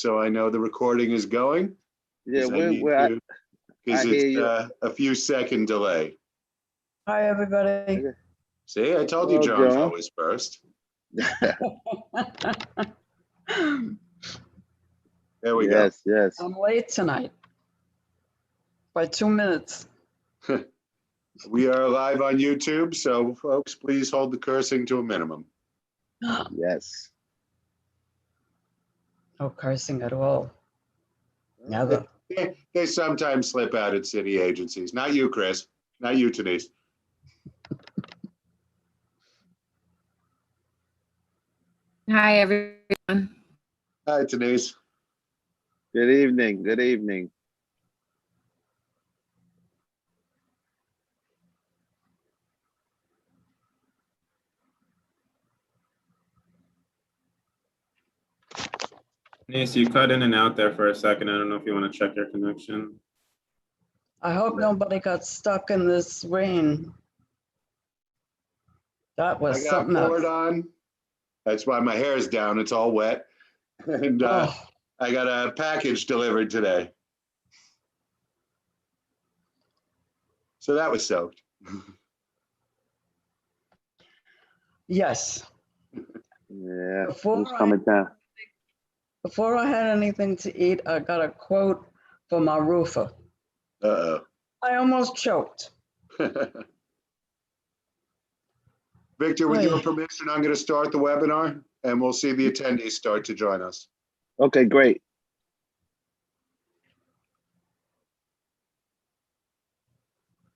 so I know the recording is going. Yeah, 'Cause I need we're to, because I hear it's you. a few second delay. Hi, everybody. See, I told you Hello, John's John. always first. There we go. Yes, yes. I'm late tonight by 2 minutes. We are live on YouTube, so folks, please hold the cursing to a minimum. Yes. No cursing at all. Never. They sometimes slip out at city agencies. Not you, Chris. Not you, Denise. Hi, everyone. Hi, Denise. Good evening. Good evening. Denise, you cut in and out there for a second. I don't know if you want to check your connection. I hope nobody got stuck in this rain. That I was got something poured else. on. That's why my hair is down. It's all wet. And Oh, I got a package delivered today. So that was soaked. yes. Yeah, Before it's coming down. Before I had anything to eat, I got a quote from my roofer. Uh-oh. I almost choked. Victor, with your Oy. permission, I'm going to start the webinar and we'll see the attendees start to join us. Okay, great.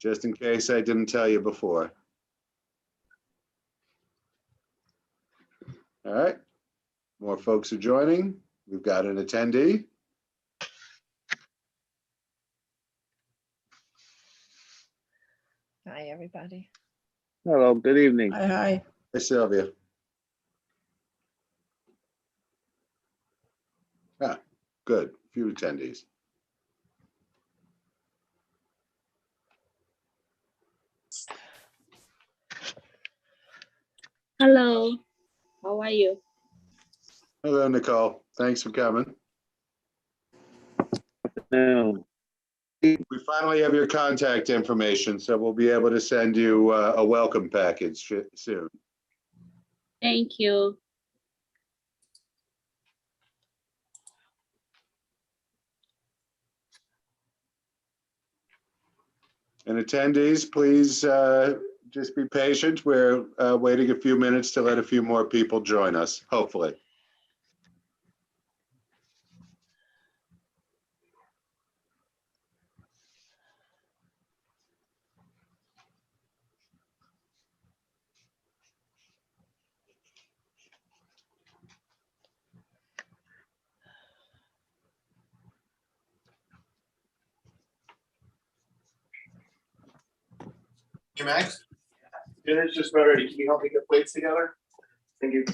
Just in case I didn't tell you before. All right. More folks are joining. We've got an attendee. Hi, everybody. Hello, good evening. Hi, hi. Hey, Sylvia. Ah, good. Few attendees. Hello, how are you? Hello, Nicole. Thanks for coming. No. We finally have your contact information, so we'll be able to send you a welcome package soon. Thank you. And attendees, please just be patient. We're waiting a few minutes to let a few more people join us, hopefully. Hey, Max. Dinner's just about ready. Can you help me get plates together? Thank you.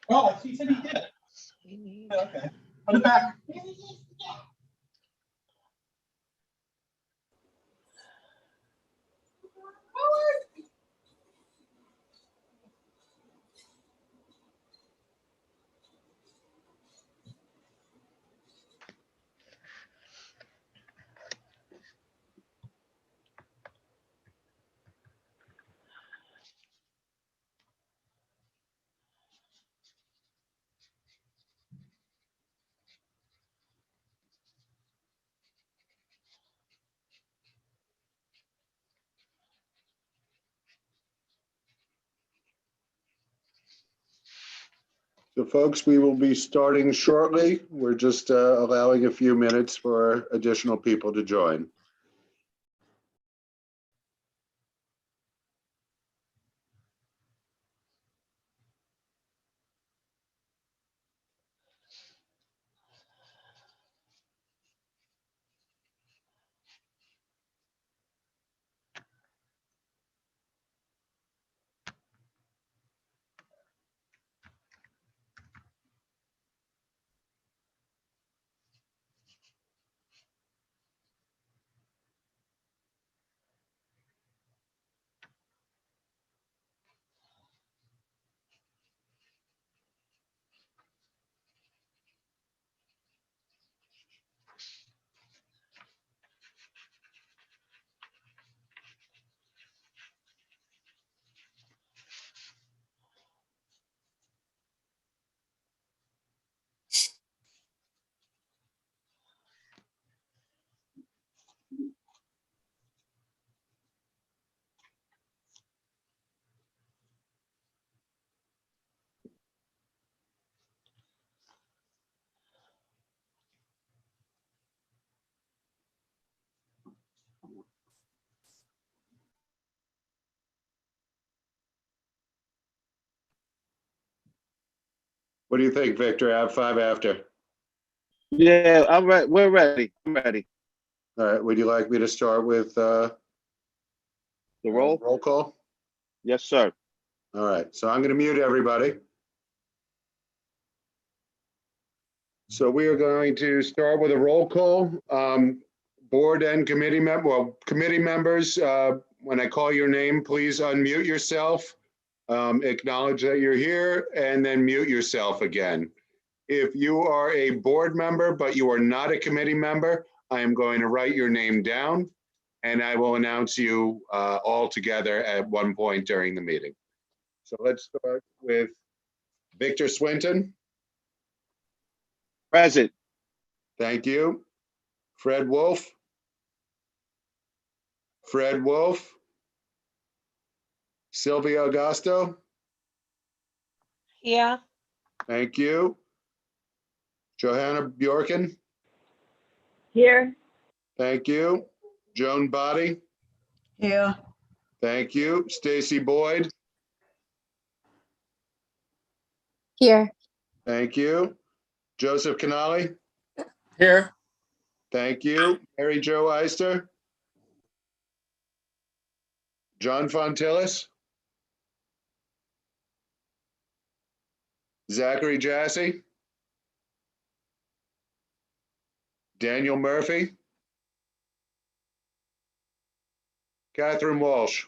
Oh, he said he did. Okay. Put it back. So folks, we will be starting shortly. We're just allowing a few minutes for additional people to join. What do you think, Victor? I have 5 after. Yeah, I'm ready. We're ready. I'm ready. All right, would you like me to start with The roll? roll call? Yes, sir. All right, so I'm going to mute everybody. So we are going to start with a roll call. Board and committee committee members, when I call your name, please unmute yourself, acknowledge that you're here, and then mute yourself again. If you are a board member, but you are not a committee member, I am going to write your name down, and I will announce you all together at one point during the meeting. So let's start with Victor Swinton. Present. Thank you. Fred Wolf. Fred Wolf. Sylvia Augusto. Yeah. Thank you. Johanna Bjorken. Here. Thank you. Joan Body. Here. Thank you. Stacy Boyd. Here. Thank you. Joseph Canali. Here. Thank you. Mary Jo Eister. John Fontillis. Zachary Jassy. Daniel Murphy. Catherine Walsh.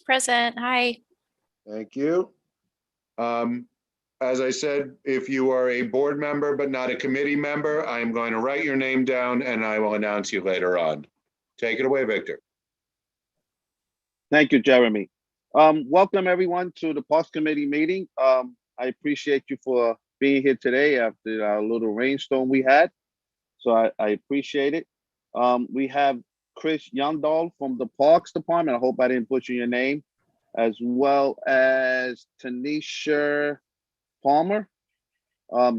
Present. Hi. Thank you. As I said, if you are a board member but not a committee member, I am going to write your name down and I will announce you later on. Take it away, Victor. Thank you, Jeremy. Welcome everyone to the Parks Committee meeting. I appreciate you for being here today after our little rainstorm we had. So I appreciate it. We have Chris Yandal from the Parks Department. I hope I didn't butcher your name, as well as Tanisha Palmer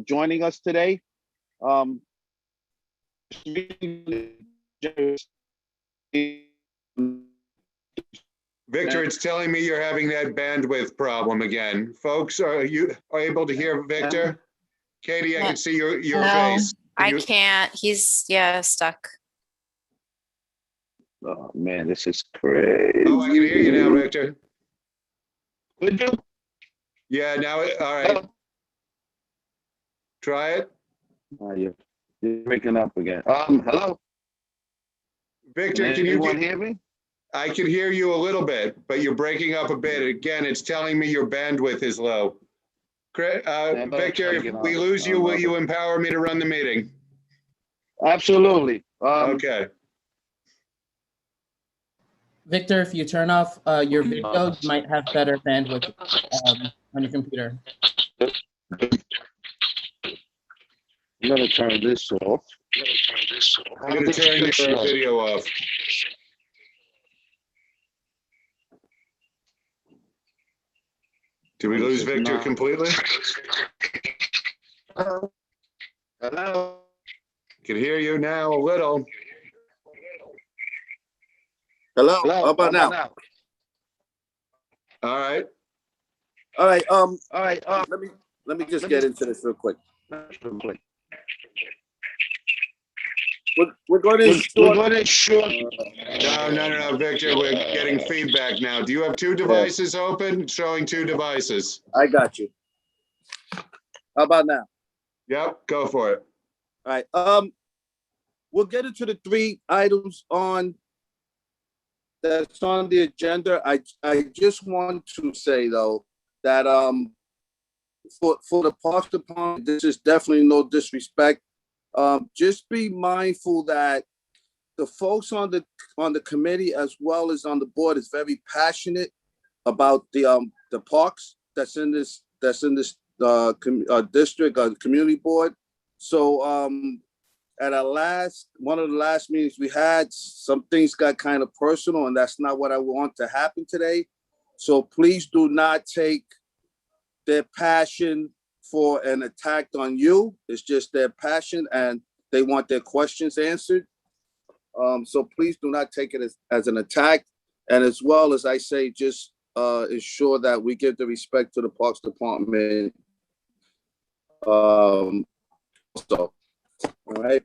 joining us today. Victor, it's telling me you're having that bandwidth problem again. Folks, are you able to hear Victor? Katie, I can see your No, face. I can't. He's stuck. Oh man, this is crazy. Oh, I can hear you now, Victor. Could you? Yeah, now, all right. Try it. You're breaking up again. Hello? Victor, Can can you anyone get, hear me? I can hear you a little bit, but you're breaking up a bit. Again, it's telling me your bandwidth is low. Victor, if we lose you, will you empower me to run the meeting? Absolutely. Okay. Victor, if you turn off your video, you might have better bandwidth on your computer. I'm gonna turn this off. I'm going to turn your video off. Did we lose Victor completely? Hello? Can hear you now a little. Hello? How about now? All right. All right, let me just get into this real quick. We're going to ensure. No, Victor, we're getting feedback now. Do you have two devices open? Showing two devices. I got you. How about now? Yep, go for it. All right, we'll get into the 3 items that's on the agenda. I just want to say though, that for the Parks Department, this is definitely no disrespect. Just be mindful that the folks on the committee as well as on the board is very passionate about the parks that's in this district community board. So at one of the last meetings we had, some things got kind of personal, and that's not what I want to happen today. So please do not take their passion for an attack on you. It's just their passion, and they want their questions answered. So please do not take it as an attack. And as well as I say, just ensure that we give the respect to the Parks Department. All right.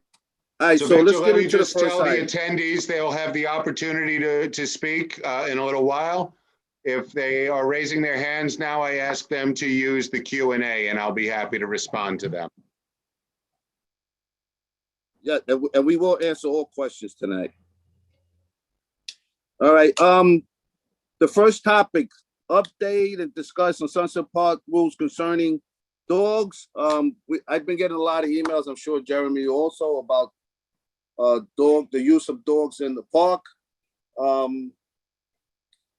All right, So so Victor, let's let get me into the just tell first the item. attendees they'll have the opportunity to speak in a little while. If they are raising their hands now, I ask them to use the Q&A and I'll be happy to respond to them. Yeah, and we will answer all questions tonight. All right, the first topic, update and discuss on Sunset Park rules concerning dogs. I've been getting a lot of emails, I'm sure Jeremy also, about the use of dogs in the park.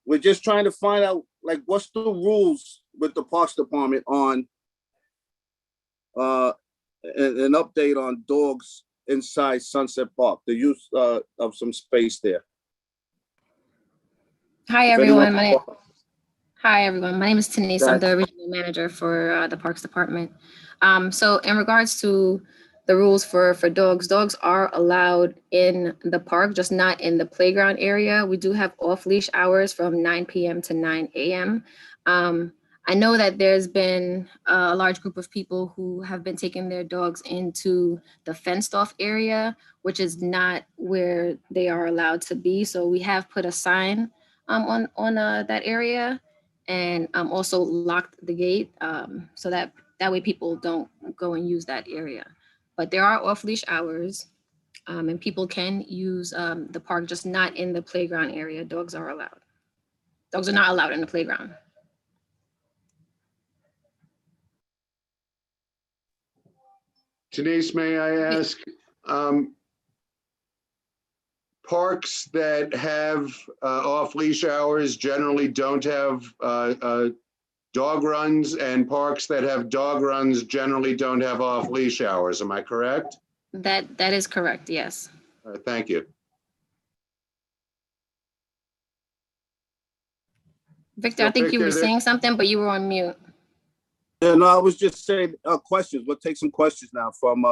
We're just trying to find out, like, what's the rules with the Parks Department on an update on dogs inside Sunset Park, the use of some space there. Hi, If everyone. anyone- Hi, everyone. My name is Denise. Go I'm ahead. the regional manager for the Parks Department. So in regards to the rules for dogs, dogs are allowed in the park, just not in the playground area. We do have off-leash hours from 9 p.m. to 9 a.m. I know that there's been a large group of people who have been taking their dogs into the fenced-off area, which is not where they are allowed to be. So we have put a sign on that area, and also locked the gate so that way people don't go and use that area. But there are off-leash hours, and people can use the park, just not in the playground area. Dogs are allowed. Dogs are not allowed in the playground. Denise, may I ask, parks that have off-leash hours generally don't have dog runs, and parks that have dog runs generally don't have off-leash hours. Am I correct? That is correct, yes. Thank you. Victor, So, I think you were Victor, saying something, but you were on mute. Yeah, no, I was just saying questions. We'll take some questions now from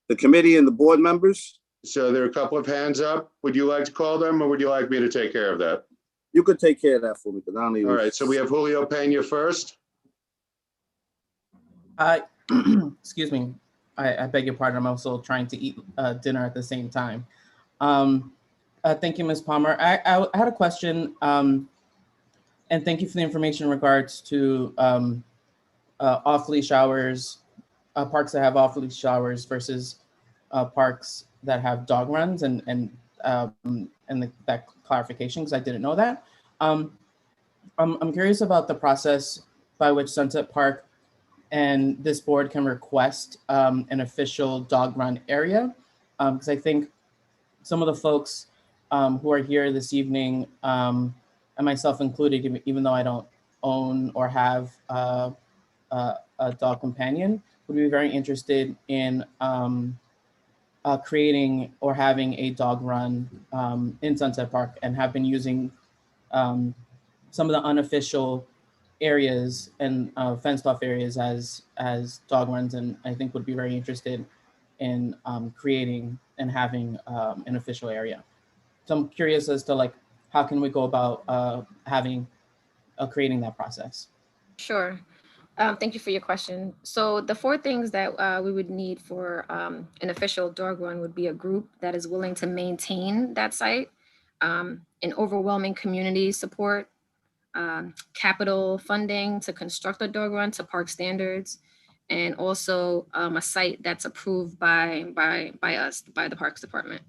the committee and the board members. So there are a couple of hands up. Would you like to call them, or would you like me to take care of that? You could take care of that for me, because I don't even. All right, so we have Julio Pena first. Excuse me. I beg your pardon. I'm also trying to eat dinner at the same time. Thank you, Ms. Palmer. I had a question, and And thank you for the information in regards to off-leash hours, parks that have off-leash hours versus parks that have dog runs, and that clarification, because I didn't know that. I'm curious about the process by which Sunset Park and this board can request an official dog run area, because I think some of the folks who are here this evening, and myself included, even though I don't own or have a dog companion, would be very interested in creating or having a dog run in Sunset Park, and have been using some of the unofficial areas and fenced off areas as dog runs, and I think would be very interested in creating and having an official area. So I'm curious as to like, how can we go about creating that process? Sure. Thank you for your question. So the 4 things that we would need for an official dog run would be a group that is willing to maintain that site, an overwhelming community support, capital funding to construct a dog run to park standards, and also a site that's approved by us, by the Parks Department.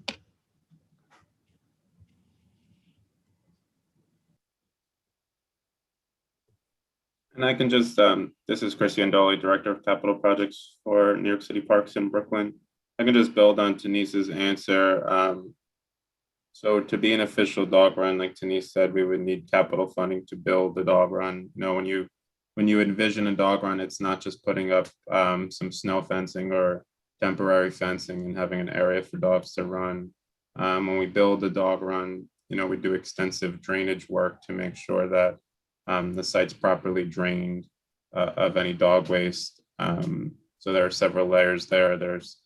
And I can just, this is Chris Yandoli, Director of Capital Projects for New York City Parks in Brooklyn. I can just build on Tenise's answer. So to be an official dog run, like Tenise said, we would need capital funding to build the dog run. You know, when you envision a dog run, it's not just putting up some snow fencing or temporary fencing and having an area for dogs to run. When we build a dog run, you know, we do extensive drainage work to make sure that the site's properly drained of any dog waste. So there are several layers there. There's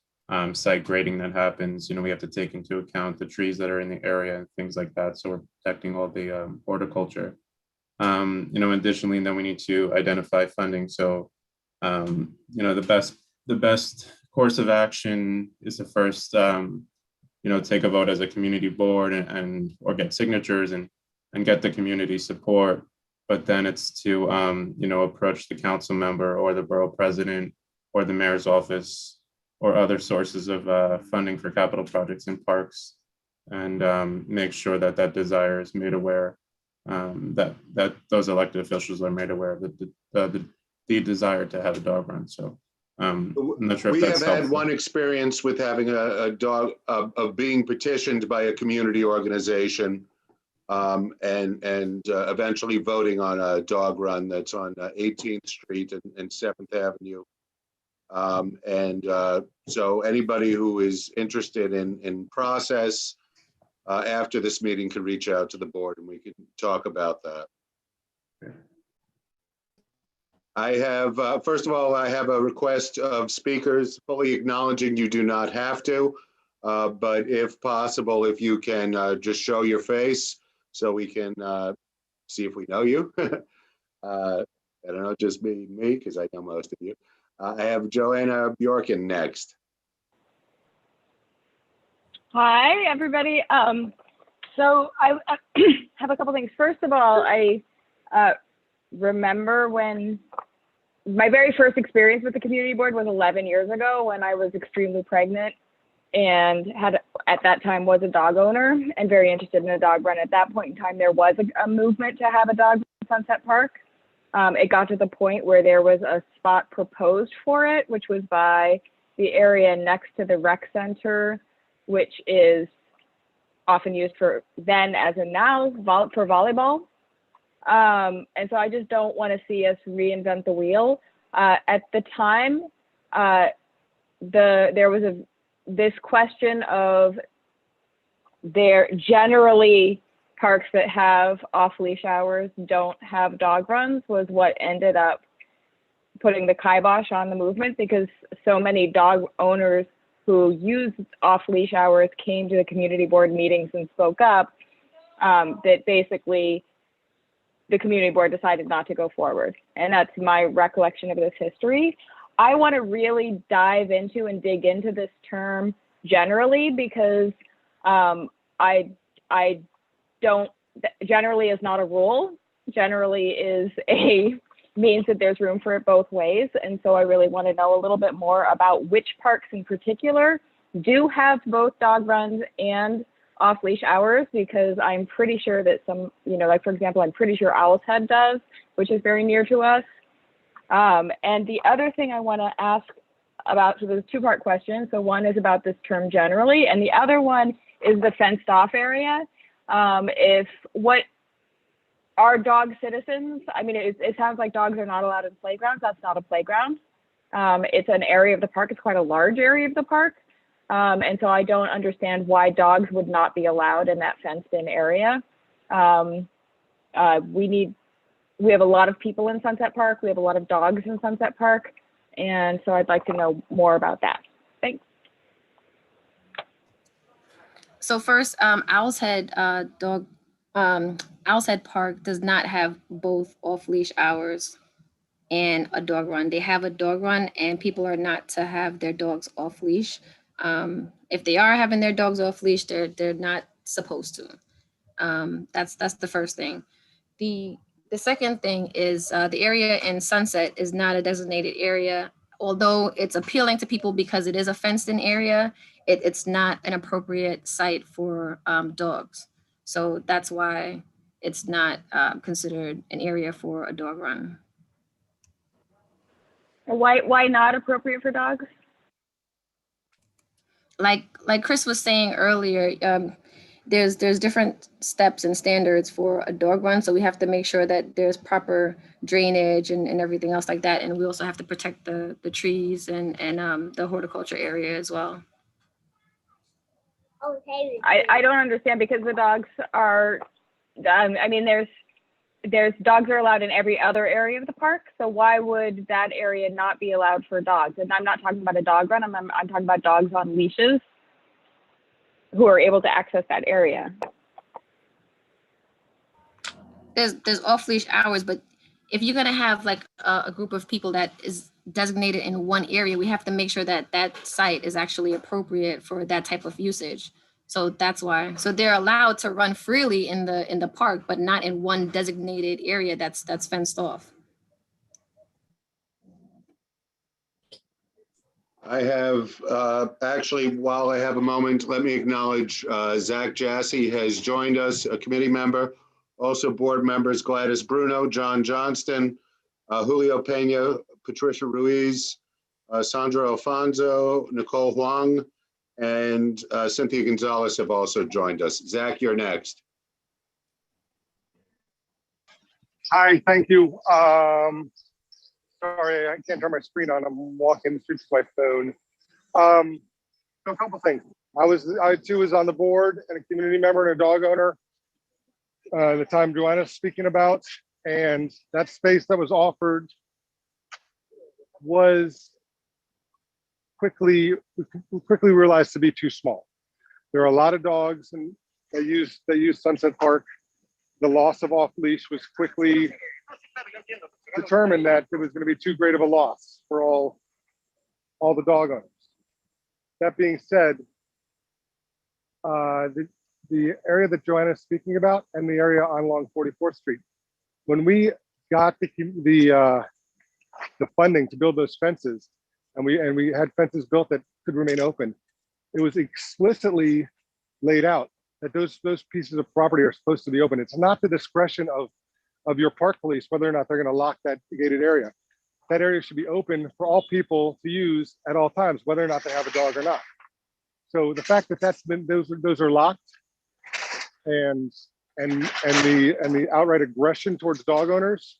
site grading that happens. You know, we have to take into account the trees that are in the area and things like that. So we're protecting all the horticulture. You know, additionally, then we need to identify funding. So, you know, the best course of action is to first, you know, take a vote as a community board and or get signatures and get the community support. But then it's to, you know, approach the council member or the borough president or the mayor's office or other sources of funding for capital projects in parks, and make sure that that desire is made aware, that those elected officials are made aware of the desire to have a dog run. So I'm not sure if We that's have had helpful. one experience with having a dog, of being petitioned by a community organization, and eventually voting on a dog run that's on 18th Street and 7th Avenue. So anybody who is interested in process after this meeting can reach out to the board and we can talk about that. I have, first of all, I have a request of speakers, fully acknowledging you do not have to, but if possible, if you can just show your face so we can see if we know you. I don't know, just me, because I know most of you. I have Joanna Bjorken next. Hi, everybody. So I have a couple things. First of all, I remember when my very first experience with the community board was 11 years ago when I was extremely pregnant and had, at that time, was a dog owner and very interested in a dog run. At that point in time, there was a movement to have a dog run in Sunset Park. It got to the point where there was a spot proposed for it, which was by the area next to the rec center, which is often used for then as in now for volleyball. And so I just don't want to see us reinvent the wheel. At the time, there was this question of generally parks that have off-leash hours don't have dog runs was what ended up putting the kibosh on the movement, because so many dog owners who use off-leash hours came to the community board meetings and spoke up, that basically the community board decided not to go forward. And that's my recollection of this history. I want to really dive into and dig into this term generally, because I don't, generally is not a rule, generally means that there's room for it both ways. And so I really want to know a little bit more about which parks in particular do have both dog runs and off-leash hours, because I'm pretty sure that some, like for example, I'm pretty sure Owl's Head does, which is very near to us. And the other thing I want to ask about, so there's a two-part question. So one is about this term generally, and the other one is the fenced off area. What are dog citizens? I mean, it sounds like dogs are not allowed in playgrounds. That's not a playground. It's an area of the park. It's quite a large area of the park. And so I don't understand why dogs would not be allowed in that fenced in area. We have a lot of people in Sunset Park. We have a lot of dogs in Sunset Park. And so I'd like to know more about that. Thanks. So first, Owl's Head Owl's Head Park does not have both off-leash hours and a dog run. They have a dog run, and people are not to have their dogs off-leash. If they are having their dogs off-leash, they're not supposed to. That's the first thing. The second thing is the area in Sunset is not a designated area. Although it's appealing to people because it is a fenced-in area, it's not an appropriate site for dogs. So that's why it's not considered an area for a dog run. Why not appropriate for dogs? Like Chris was saying earlier, there's different steps and standards for a dog run. So we have to make sure that there's proper drainage and everything else like that. And we also have to protect the trees and the horticulture area as well. I don't understand, because the dogs are, I mean, there's dogs are allowed in every other area of the park. So why would that area not be allowed for dogs? And I'm not talking about a dog run. I'm talking about dogs on leashes who are able to access that area. There's off-leash hours, but if you're gonna have like a group of people that is designated in one area, we have to make sure that that site is actually appropriate for that type of usage. So that's why. So they're allowed to run freely in the park, but not in one designated area that's fenced off. I have, actually, while I have a moment, let me acknowledge Zach Jassy has joined us, a committee member. Also board members Gladys Bruno, John Johnston, Julio Pena, Patricia Ruiz, Sandra Alfonso, Nicole Huang, and Cynthia Gonzalez have also joined us. Zach, you're next. Hi, thank you. Sorry, I can't turn my screen on. I'm walking the streets with my phone. So a couple things. I too was on the board and a community member and a dog owner the time Joanna's speaking about, and that space that was offered was quickly realized to be too small. There are a lot of dogs and they use Sunset Park. The loss of off leash was quickly determined that it was going to be too great of a loss for all the dog owners. That being said, the area that Joanna is speaking about and the area on along 44th Street, when we got the funding to build those fences, and we had fences built that could remain open, it was explicitly laid out that those pieces of property are supposed to be open. It's not the discretion of your park police whether or not they're going to lock that gated area. That area should be open for all people to use at all times, whether or not they have a dog or not. So the fact that those are locked, and the outright aggression towards dog owners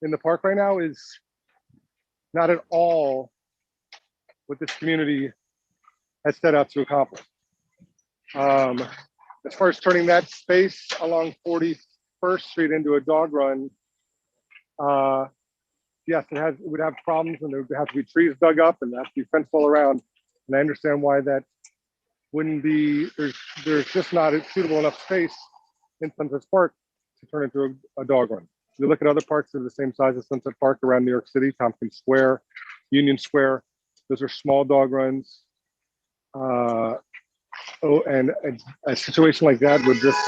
in the park right now is not at all what this community has set out to accomplish. As far as turning that space along 41st Street into a dog run, yes, it would have problems, and there would have to be trees dug up and have to be fenced all around. And I understand why that wouldn't be, there's just not a suitable enough space in Sunset Park to turn into a dog run. If you look at other parks that are the same size as Sunset Park around New York City, Tompkins Square, Union Square, those are small dog runs. And a situation like that would just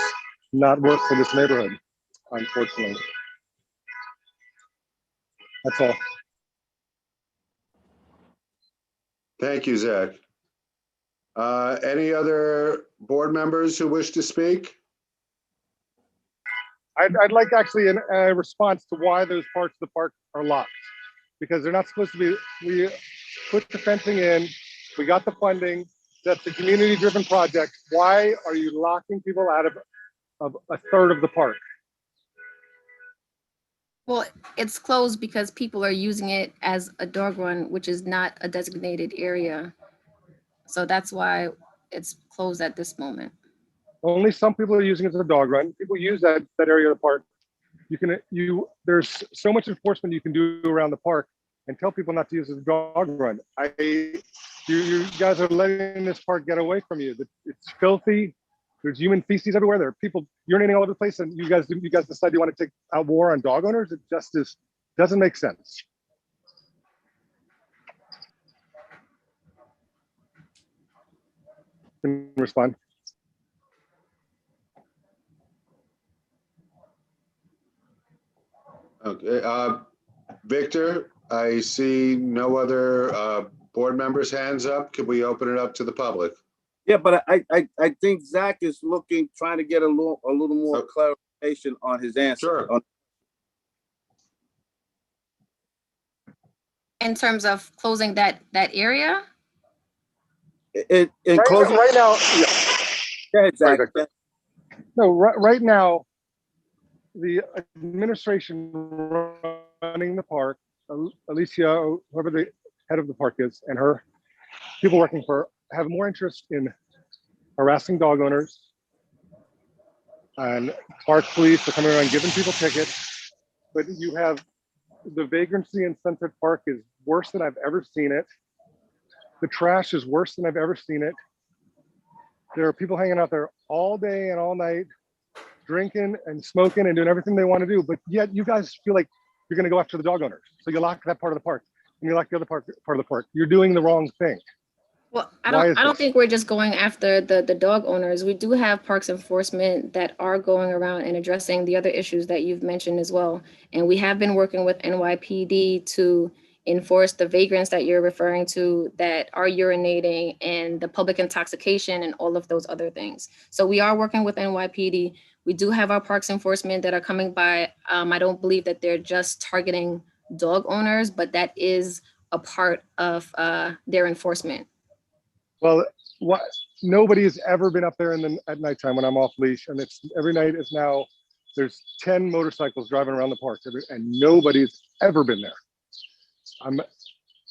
not work for this neighborhood, unfortunately. That's all. Thank you, Zach. Any other board members who wish to speak? I'd like actually a response to why those parts of the park are locked. Because they're not supposed to be, we put the fencing in, we got the funding, that's a community-driven project. Why are you locking people out of a third of the park? Well, it's closed because people are using it as a dog run, which is not a designated area. So that's why it's closed at this moment. Only some people are using it as a dog run. People use that area of the park. There's so much enforcement you can do around the park and tell people not to use it as a dog run. You guys are letting this park get away from you. It's filthy. There's human feces everywhere. There are people urinating all over the place, and you guys decide you want to take out war on dog owners. It just doesn't make sense. Can you respond? Okay, Victor, I see no other board members' hands up. Could we open it up to the public? Yeah, but I think Zach is trying to get a little more clarification on his answer. Sure. In terms of closing that area, In closing, Right now, yeah. go ahead, Zach. Sorry, Victor. No, right now, the administration running the park, Alicia, whoever the head of the park is, and her people working for her, have more interest in harassing dog owners, and park police are coming around giving people tickets. But you have the vagrancy in Sunset Park is worse than I've ever seen it. The trash is worse than I've ever seen it. There are people hanging out there all day and all night, drinking and smoking and doing everything they want to do. But yet you guys feel like you're going to go after the dog owners. So you lock that part of the park and you lock the other part of the park. You're doing the wrong thing. well, I Why is don't this? think we're just going after the dog owners. We do have parks enforcement that are going around and addressing the other issues that you've mentioned as well. And we have been working with NYPD to enforce the vagrants that you're referring to that are urinating and the public intoxication and all of those other things. So we are working with NYPD. We do have our parks enforcement that are coming by. I don't believe that they're just targeting dog owners, but that is a part of their enforcement. Well, nobody has ever been up there at nighttime when I'm off leash, and every night is now. There's 10 motorcycles driving around the park, and nobody's ever been there. I'm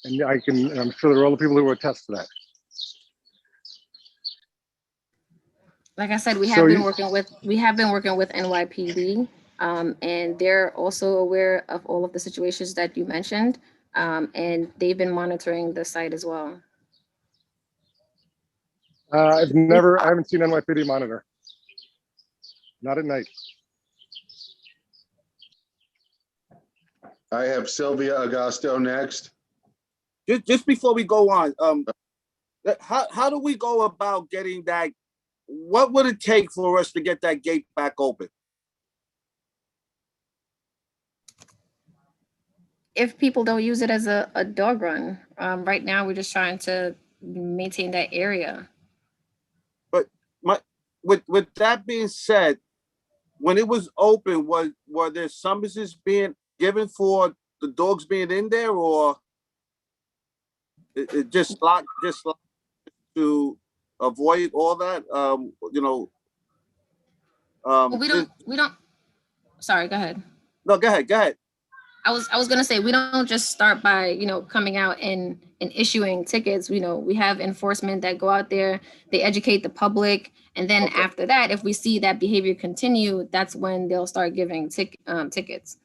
sure there are other people who will attest to that. Like I said, we So have been working with NYPD, and they're also aware of all of the situations that you mentioned, and they've been monitoring the site as well. I haven't seen NYPD monitor. Not at night. I have Sylvia Augusto next. Just before we go on, how do we go about getting that? What would it take for us to get that gate back open? If people don't use it as a dog run, right now we're just trying to maintain that area. But with that being said, when it was open, were there summonses being given for the dogs being in there, or it just locked to avoid all that? We don't. Sorry, go ahead. No, go ahead. I was gonna say, we don't just start by, coming out and issuing tickets. We have enforcement that go out there, they educate the public. And then after that, if we see that behavior continue, that's when they'll start giving tickets.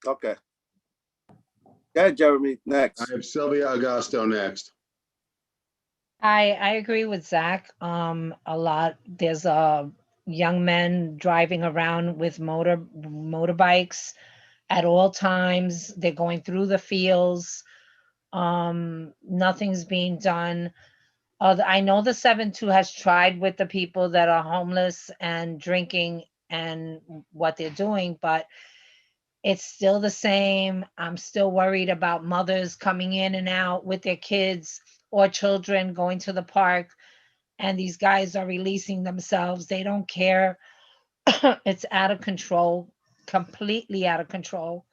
Okay. Go ahead, Jeremy, next. I have Sylvia Augusto next. I agree with Zach. A lot. There's young men driving around with motorbikes at all times. They're going through the fields. Nothing's being done. I know the 7-2 has tried with the people that are homeless and drinking and what they're doing, but it's still the same. I'm still worried about mothers coming in and out with their kids or children going to the park, and these guys are releasing themselves. They don't care. It's out of control, completely out of control.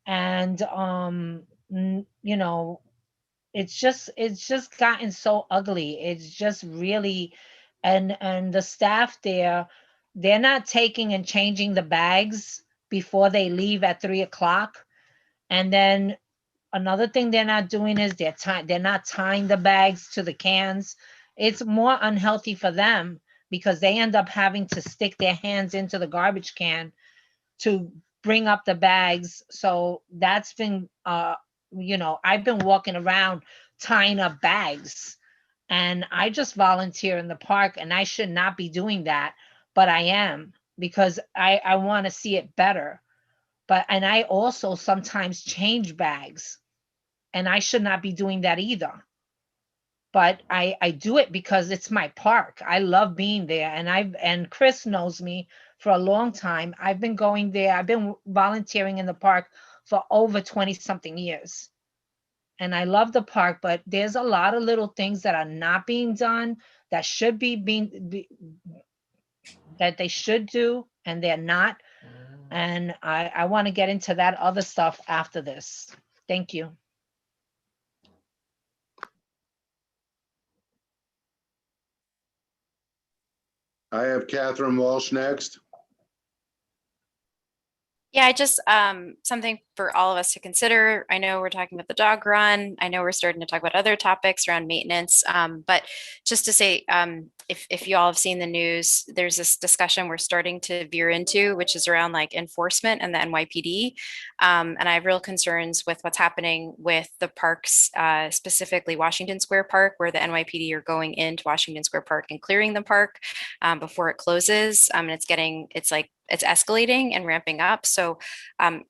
And you know, it's just gotten so ugly. It's just really, and the staff there, they're not taking and changing the bags before they leave at 3 o'clock. And then another thing they're not doing is they're not tying the bags to the cans. It's more unhealthy for them because they end up having to stick their hands into the garbage can to bring up the bags. So that's been, you know, I've been walking around tying up bags, and I just volunteer in the park, and I should not be doing that, but I am, because I want to see it better. And I also sometimes change bags, and I should not be doing that either. But I do it because it's my park. I love being there. And Chris knows me for a long time. I've been going there. I've been volunteering in the park for over 20 something years. And I love the park, but there's a lot of little things that are not being done that should that they should do, and they're not. And I want to get into that other stuff after this. Thank you. I have Catherine Walsh next. Yeah, I just something for all of us to consider. I know we're talking about the dog run. I know we're starting to talk about other topics around maintenance. But just to say, if you all have seen the news, there's this discussion we're starting to veer into, which is around like enforcement and the NYPD. And I have real concerns with what's happening with the parks, specifically Washington Square Park, where the NYPD are going into Washington Square Park and clearing the park before it closes. And it's escalating and ramping up. So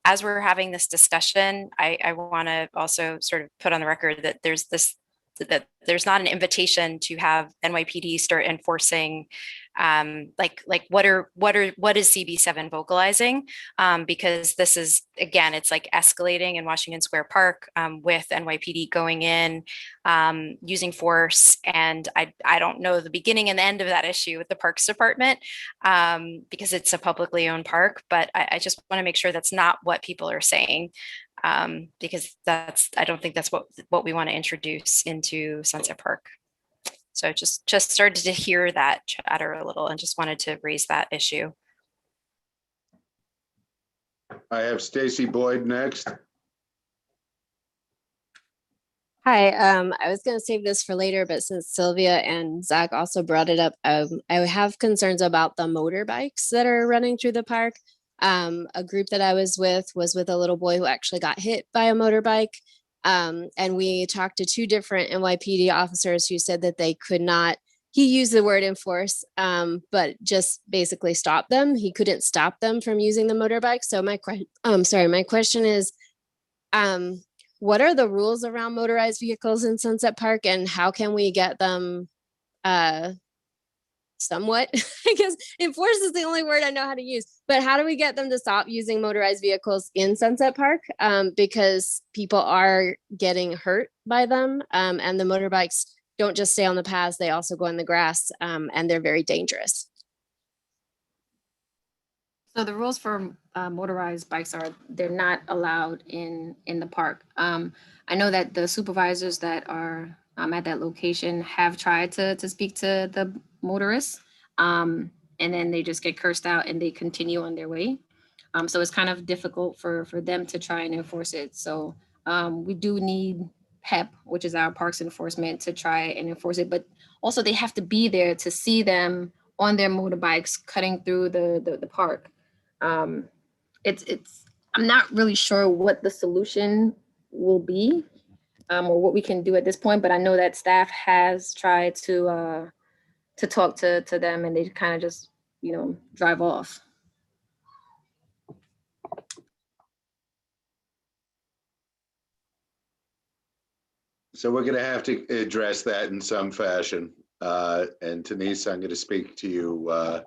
as we're having this discussion, I want to also sort of put on the record that there's not an invitation to have NYPD start enforcing what is CB7 vocalizing, because this is, again, it's like escalating in Washington Square Park with NYPD going in using force, and I don't know the beginning and the end of that issue with the Parks Department because it's a publicly owned park, but I just want to make sure that's not what people are saying, because I don't think that's what we want to introduce into Sunset Park. So just started to hear that chatter a little and just wanted to raise that issue. I have Stacy Boyd next. Hi, I was going to save this for later, but since Sylvia and Zach also brought it up, I have concerns about the motorbikes that are running through the park. A group that I was with a little boy who actually got hit by a motorbike. And we talked to 2 different NYPD officers who said that they could not, he used the word enforce, but just basically stop them. He couldn't stop them from using the motorbike. So my question is, what are the rules around motorized vehicles in Sunset Park, and how can we get them somewhat, I guess enforce is the only word I know how to use, but how do we get them to stop using motorized vehicles in Sunset Park? Because people are getting hurt by them, and the motorbikes don't just stay on the paths, they also go in the grass, and they're very dangerous. So the rules for motorized bikes they're not allowed in the park. I know that the supervisors that are at that location have tried to speak to the motorists, and then they just get cursed out and they continue on their way. So it's kind of difficult for them to try and enforce it. So we do need PEP, which is our parks enforcement, to try and enforce it, but also they have to be there to see them on their motorbikes cutting through the park. It's I'm not really sure what the solution will be, or what we can do at this point, but I know that staff has tried to talk to them, and they kind of just, drive off. So we're going to have to address that in some fashion. And Denise, I'm going to speak to you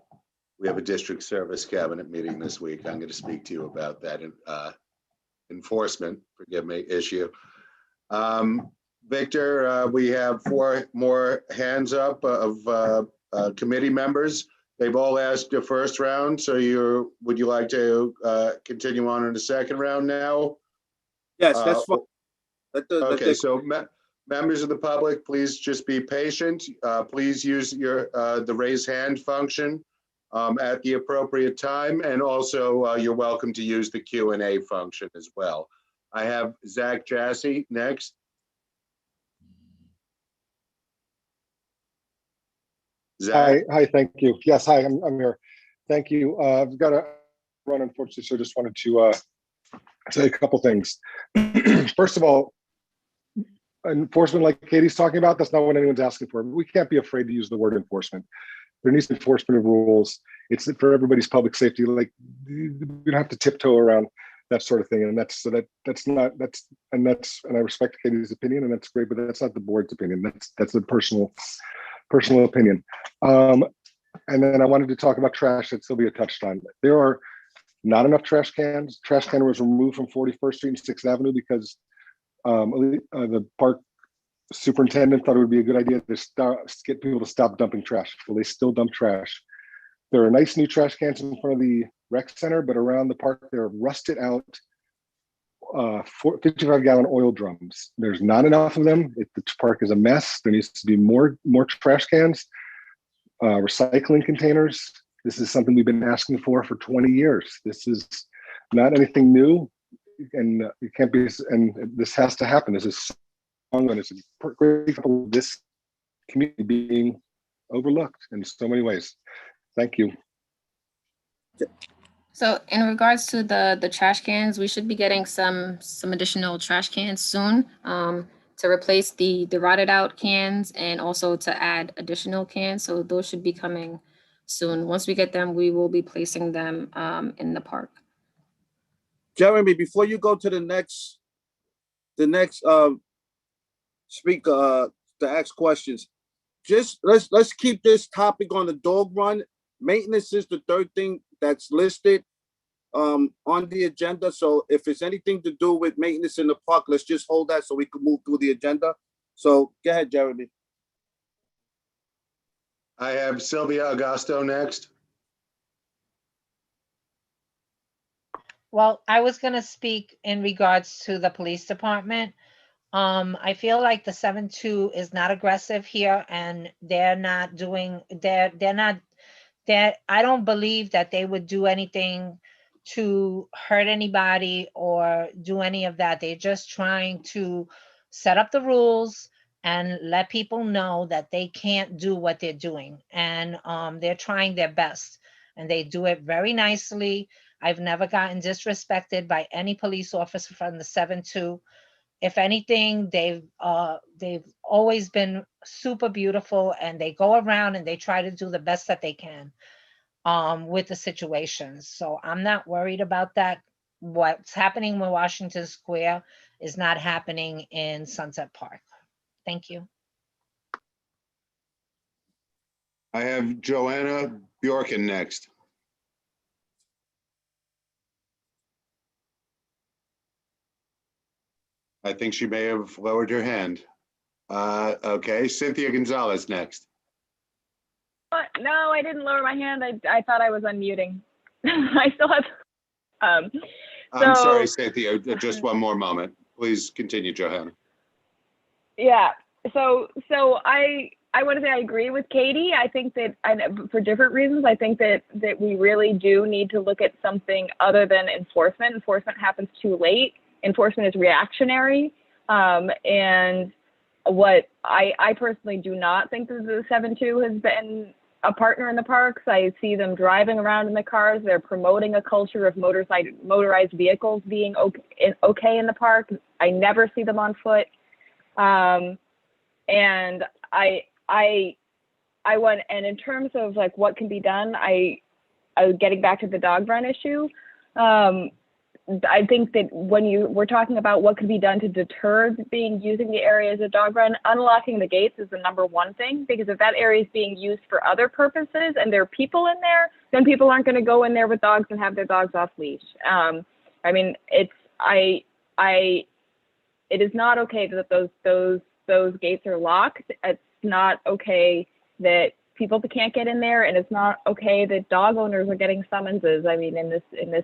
we have a district service cabinet meeting this week. I'm going to speak to you about that enforcement, forgive me, issue. Victor, we have 4 more hands up of committee members. They've all asked a first round, so would you like to continue on in the second round now? Yes, that's fine. Okay, so members of the public, please just be patient. Please use the raise hand function at the appropriate time, and also you're welcome to use the Q&A function as well. I have Zach Jassy next. Zach. Hi, thank you. Yes, hi, I'm here. Thank you. I've got to run, unfortunately, so I just wanted to say a couple things. First of all, enforcement, like Katie's talking about, that's not what anyone's asking for. We can't be afraid to use the word enforcement. There needs to be enforcement of rules. It's for everybody's public safety. Like, you don't have to tiptoe around that sort of thing. And and I respect Katie's opinion, and that's great, but that's not the board's opinion. That's a personal opinion. And then I wanted to talk about trash that Sylvia touched on. There are not enough trash cans. Trash can was removed from 41st Street and 6th Avenue because the park superintendent thought it would be a good idea to get people to stop dumping trash. Well, they still dump trash. There are nice new trash cans in front of the rec center, but around the park, they're rusted out 55-gallon oil drums. There's not enough of them. The park is a mess. There needs to be more trash cans, recycling containers. This is something we've been asking for 20 years. This is not anything new, and it can't be. And this has to happen. This is strong, and it's a great example of this community being overlooked in so many ways. Thank you. So in regards to the trash cans, we should be getting some additional trash cans soon to replace the rotted out cans and also to add additional cans. So those should be coming soon. Once we get them, we will be placing them in the park. Jeremy, before you go to the next speaker to ask questions, just let's keep this topic on the dog run. Maintenance is the third thing that's listed on the agenda. So if it's anything to do with maintenance in the park, let's just hold that so we can move through the agenda. So go ahead, Jeremy. I have Sylvia Augusto next. Well, I was going to speak in regards to the police department. I feel like the 7-2 is not aggressive here, and they're not doing, I don't believe that they would do anything to hurt anybody or do any of that. They're just trying to set up the rules and let people know that they can't do what they're doing. And they're trying their best, and they do it very nicely. I've never gotten disrespected by any police officer from the 7-2. If anything, they've always been super beautiful, and they go around and they try to do the best that they can with the situations. So I'm not worried about that. What's happening with Washington Square is not happening in Sunset Park. Thank you. I have Joanna Bjorken next. I think she may have lowered her hand. Okay, Cynthia Gonzalez next. No, I didn't lower my hand. I thought I was unmuting. I still have. I'm sorry, Cynthia. Just one more moment. Please continue, Johanna. Yeah. So I want to say I agree with Katie. I think that, and for different reasons, I think that we really do need to look at something other than enforcement. Enforcement happens too late. Enforcement is reactionary. And what I personally do not think that the 7-2 has been a partner in the parks. I see them driving around in the cars. They're promoting a culture of motorized vehicles being okay in the park. I never see them on foot. And I want, and in terms of like what can be done, getting back to the dog run issue, I think that when we're talking about what could be done to deter using the area as a dog run, unlocking the gates is the #1 thing, because if that area is being used for other purposes and there are people in there, then people aren't going to go in there with dogs and have their dogs off leash. I mean, it is not okay that those gates are locked. It's not okay that people can't get in there, and it's not okay that dog owners are getting summonses. I mean, in this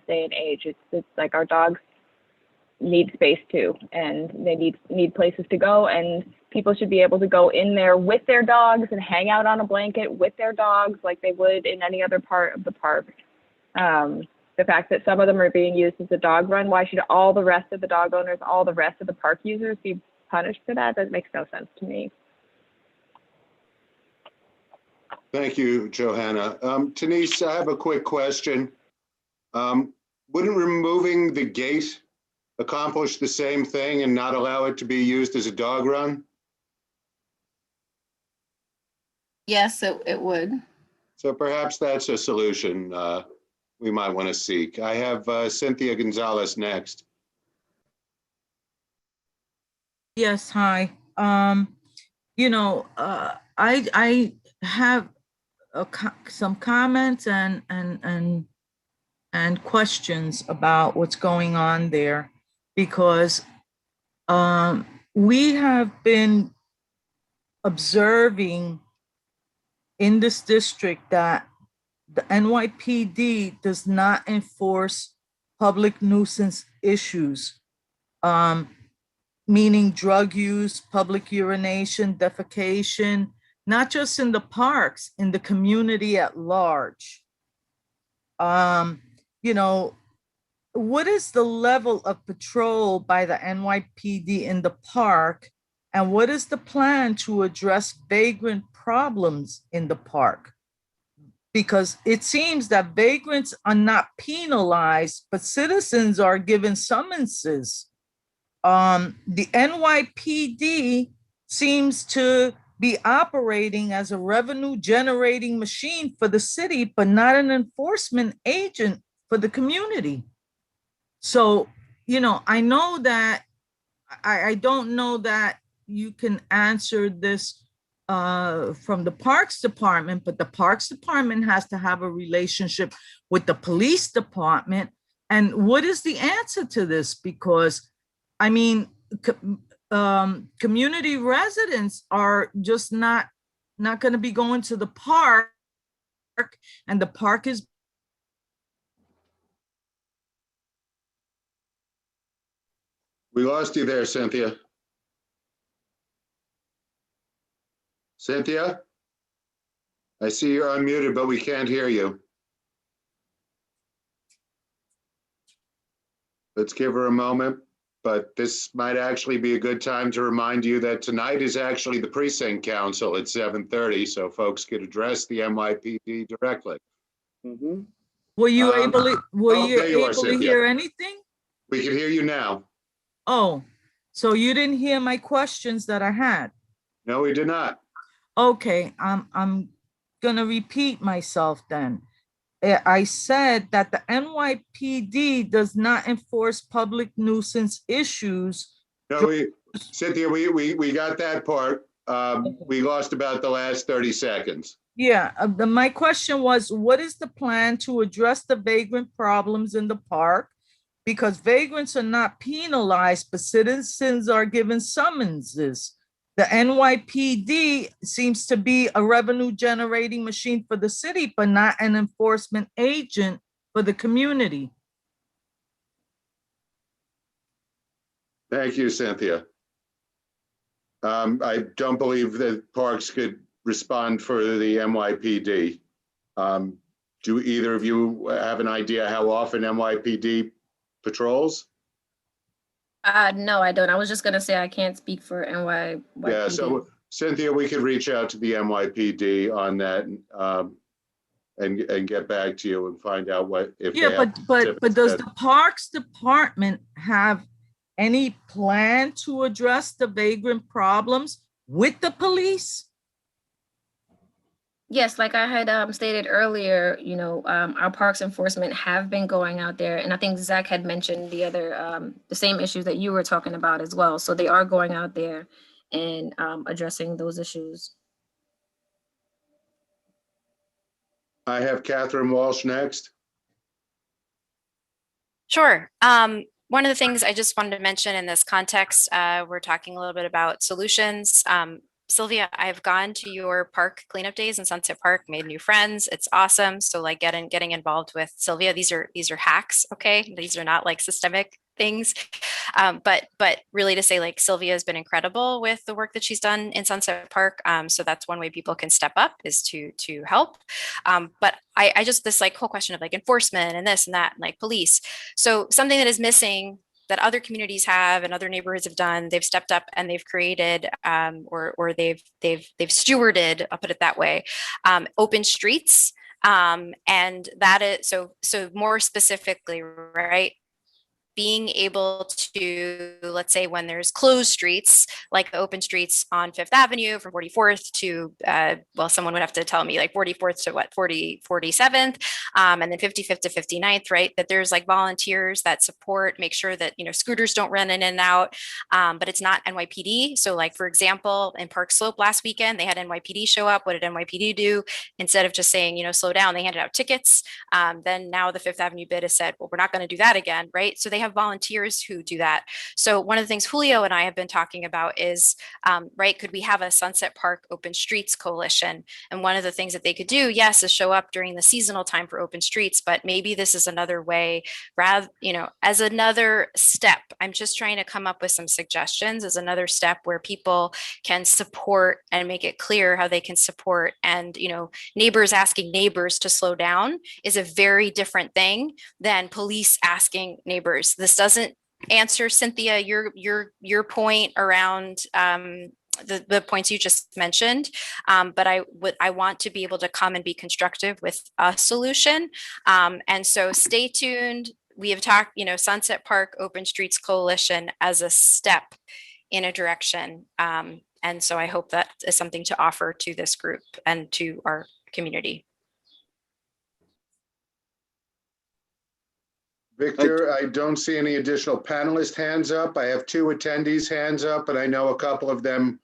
day and age, it's like our dogs need space too, and they need places to go, and people should be able to go in there with their dogs and hang out on a blanket with their dogs like they would in any other part of the park. The fact that some of them are being used as a dog run, why should all the rest of the dog owners, all the rest of the park users be punished for that? That makes no sense to me. Thank you, Johanna. Denise, I have a quick question. Wouldn't removing the gate accomplish the same thing and not allow it to be used as a dog run? Yes, it would. So perhaps that's a solution we might want to seek. I have Cynthia Gonzalez next. Yes, hi. You know, I have some comments and questions about what's going on there, because we have been observing in this district that the NYPD does not enforce public nuisance issues, meaning drug use, public urination, defecation, not just in the parks, in the community at large. You know, what is the level of patrol by the NYPD in the park? And what is the plan to address vagrant problems in the park? Because it seems that vagrants are not penalized, but citizens are given summonses. The NYPD seems to be operating as a revenue generating machine for the city, but not an enforcement agent for the community. So, you know, I know that I don't know that you can answer this from the Parks Department, but the Parks Department has to have a relationship with the police department. And what is the answer to this? Because, I mean, community residents are just not going to be going to the park, and the park is. We lost you there, Cynthia. Cynthia? I see you're unmuted, but we can't hear you. Let's give her a moment, but this might actually be a good time to remind you that tonight is actually the precinct council at 7:30, so folks could address the NYPD directly. Mm-hmm. Were you able there you are, to Cynthia. hear anything? We can hear you now. Oh, so you didn't hear my questions that I had? No, we did not. Okay, I'm gonna repeat myself then. I said that the NYPD does not enforce public nuisance issues. No, Cynthia, we got that part. We lost about the last 30 seconds. Yeah, my question was, what is the plan to address the vagrant problems in the park? Because vagrants are not penalized, but citizens are given summonses. The NYPD seems to be a revenue generating machine for the city, but not an enforcement agent for the community. Thank you, Cynthia. I don't believe that parks could respond for the NYPD. Do either of you have an idea how often NYPD patrols? No, I don't. I was just gonna say I can't speak for NYPD. Yeah, so Cynthia, we could reach out to the NYPD on that and get back to you and find out what if. Yeah, but does the Parks Department have any plan to address the vagrant problems with the police? Yes, like I had stated earlier, you know, our parks enforcement have been going out there, and I think Zach had mentioned the other, the same issues that you were talking about as well. So they are going out there and addressing those issues. I have Catherine Walsh next. Sure. One of the things I just wanted to mention in this context, we're talking a little bit about solutions. Sylvia, I've gone to your park cleanup days in Sunset Park, made new friends. It's awesome. So like getting involved with Sylvia, these are hacks. Okay. These are not like systemic things. But really to say like Sylvia has been incredible with the work that she's done in Sunset Park. So that's one way people can step up is to help. But I just, this like whole question of like enforcement and this and that, and like police. So something that is missing that other communities have and other neighborhoods have done, they've stepped up and they've created or they've stewarded, I'll put it that way, open streets. And that is so more specifically, right? Being able to, let's say when there's closed streets, like the open streets on Fifth Avenue from 44th to, well, someone would have to tell me like 44th to what, 47th, and then 55th to 59th, right? That there's like volunteers that support, make sure that, you know, scooters don't run in and out, but it's not NYPD. So like, for example, in Park Slope last weekend, they had NYPD show up. What did NYPD do? Instead of just saying, you know, slow down, they handed out tickets. Then now the Fifth Avenue bid has said, well, we're not going to do that again, right? So they have volunteers who do that. So one of the things Julio and I have been talking about is, right, could we have a Sunset Park Open Streets Coalition? And one of the things that they could do, yes, is show up during the seasonal time for open streets, but maybe this is another way, rather, you know, as another step. I'm just trying to come up with some suggestions as another step where people can support and make it clear how they can support. And, you know, neighbors asking neighbors to slow down is a very different thing than police asking neighbors. This doesn't answer, Cynthia, your point around the points you just mentioned, but I want to be able to come and be constructive with a solution. And so stay tuned. We have talked, you know, Sunset Park Open Streets Coalition as a step in a direction. And so I hope that is something to offer to this group and to our community. Victor, I don't see any additional panelist hands up. I have 2 attendees hands up, and I know a couple of them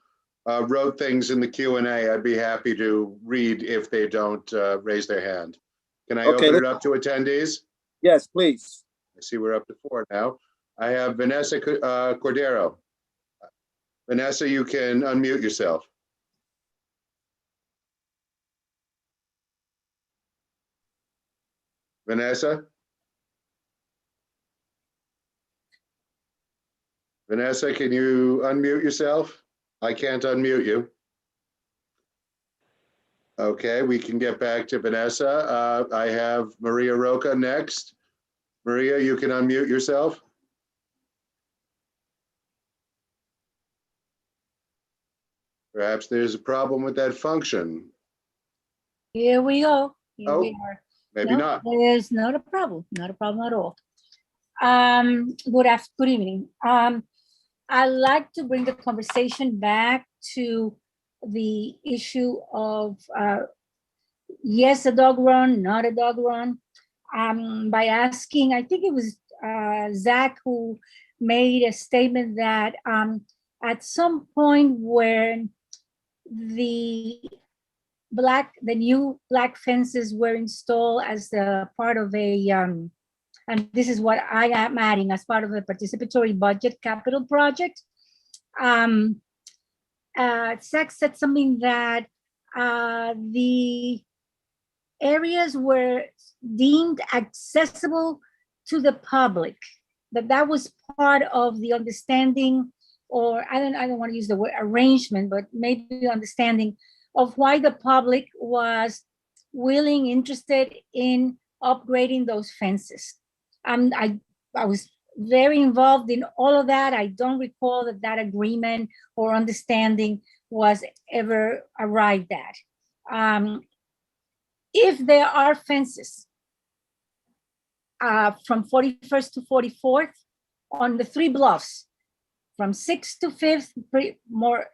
wrote things in the Q&A. I'd be happy to read if they don't raise their hand. Can I open it up to attendees? Yes, please. I see we're up to 4 now. I have Vanessa Cordero. Vanessa, you can unmute yourself. Vanessa? Vanessa, can you unmute yourself? I can't unmute you. Okay, we can get back to Vanessa. I have Maria Roca next. Maria, you can unmute yourself. Perhaps there's a problem with that function. Here we go. Here Oh, we are. maybe No, not. There's not a problem at all. Good evening. I'd like to bring the conversation back to the issue of yes, a dog run, not a dog run. By asking, I think it was Zach who made a statement that at some point when the new black fences were installed as a part of a and this is what I am adding as part of a participatory budget capital project. Zach said something that the areas were deemed accessible to the public, that was part of the understanding, or I don't want to use the word arrangement, but maybe the understanding of why the public was willing, interested in upgrading those fences. I was very involved in all of that. I don't recall that agreement or understanding was ever arrived at. If there are fences from 41st to 44th on the 3 bluffs, from 6th to 5th, more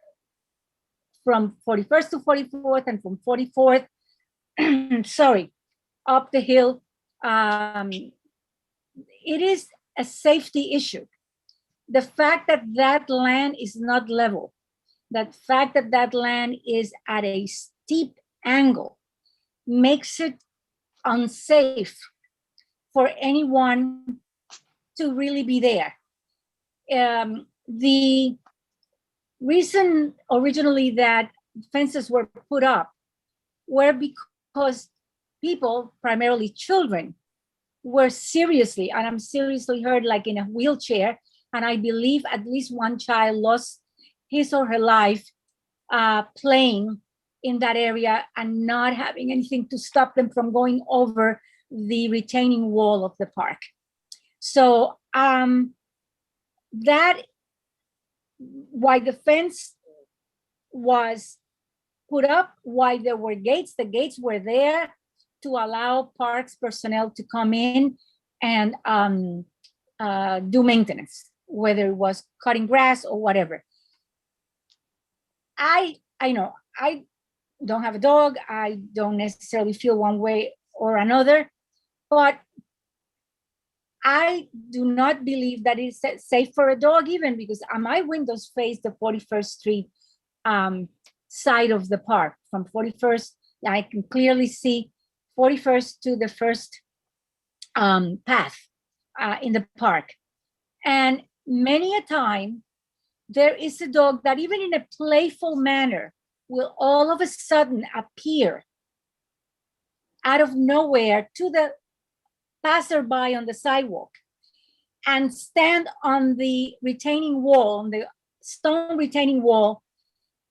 from 41st to 44th, and from 44th, sorry, up the hill, it is a safety issue. The fact that that land is not level, the fact that that land is at a steep angle makes it unsafe for anyone to really be there. The reason originally that fences were put up were because people, primarily children, were seriously, and I'm seriously hurt, like in a wheelchair, and I believe at least one child lost his or her life playing in that area and not having anything to stop them from going over the retaining wall of the park. So that why the fence was put up, why there were gates. The gates were there to allow parks personnel to come in and do maintenance, whether it was cutting grass or whatever. I know I don't have a dog. I don't necessarily feel one way or another, but I do not believe that it's safe for a dog, even because my windows face the 41st Street side of the park. From 41st, I can clearly see 41st to the first path in the park. And many a time, there is a dog that even in a playful manner will all of a sudden appear out of nowhere to the passerby on the sidewalk and stand on the retaining wall, on the stone retaining wall,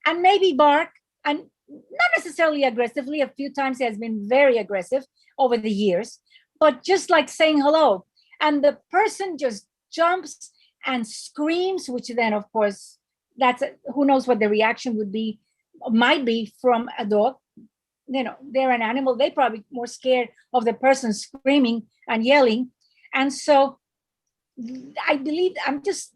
and maybe bark, and not necessarily aggressively. A few times he has been very aggressive over the years, but just like saying hello. And the person just jumps and screams, which then, of course, who knows what the reaction might be from a dog. You know, they're an animal. They probably more scared of the person screaming and yelling. And so I believe, I'm just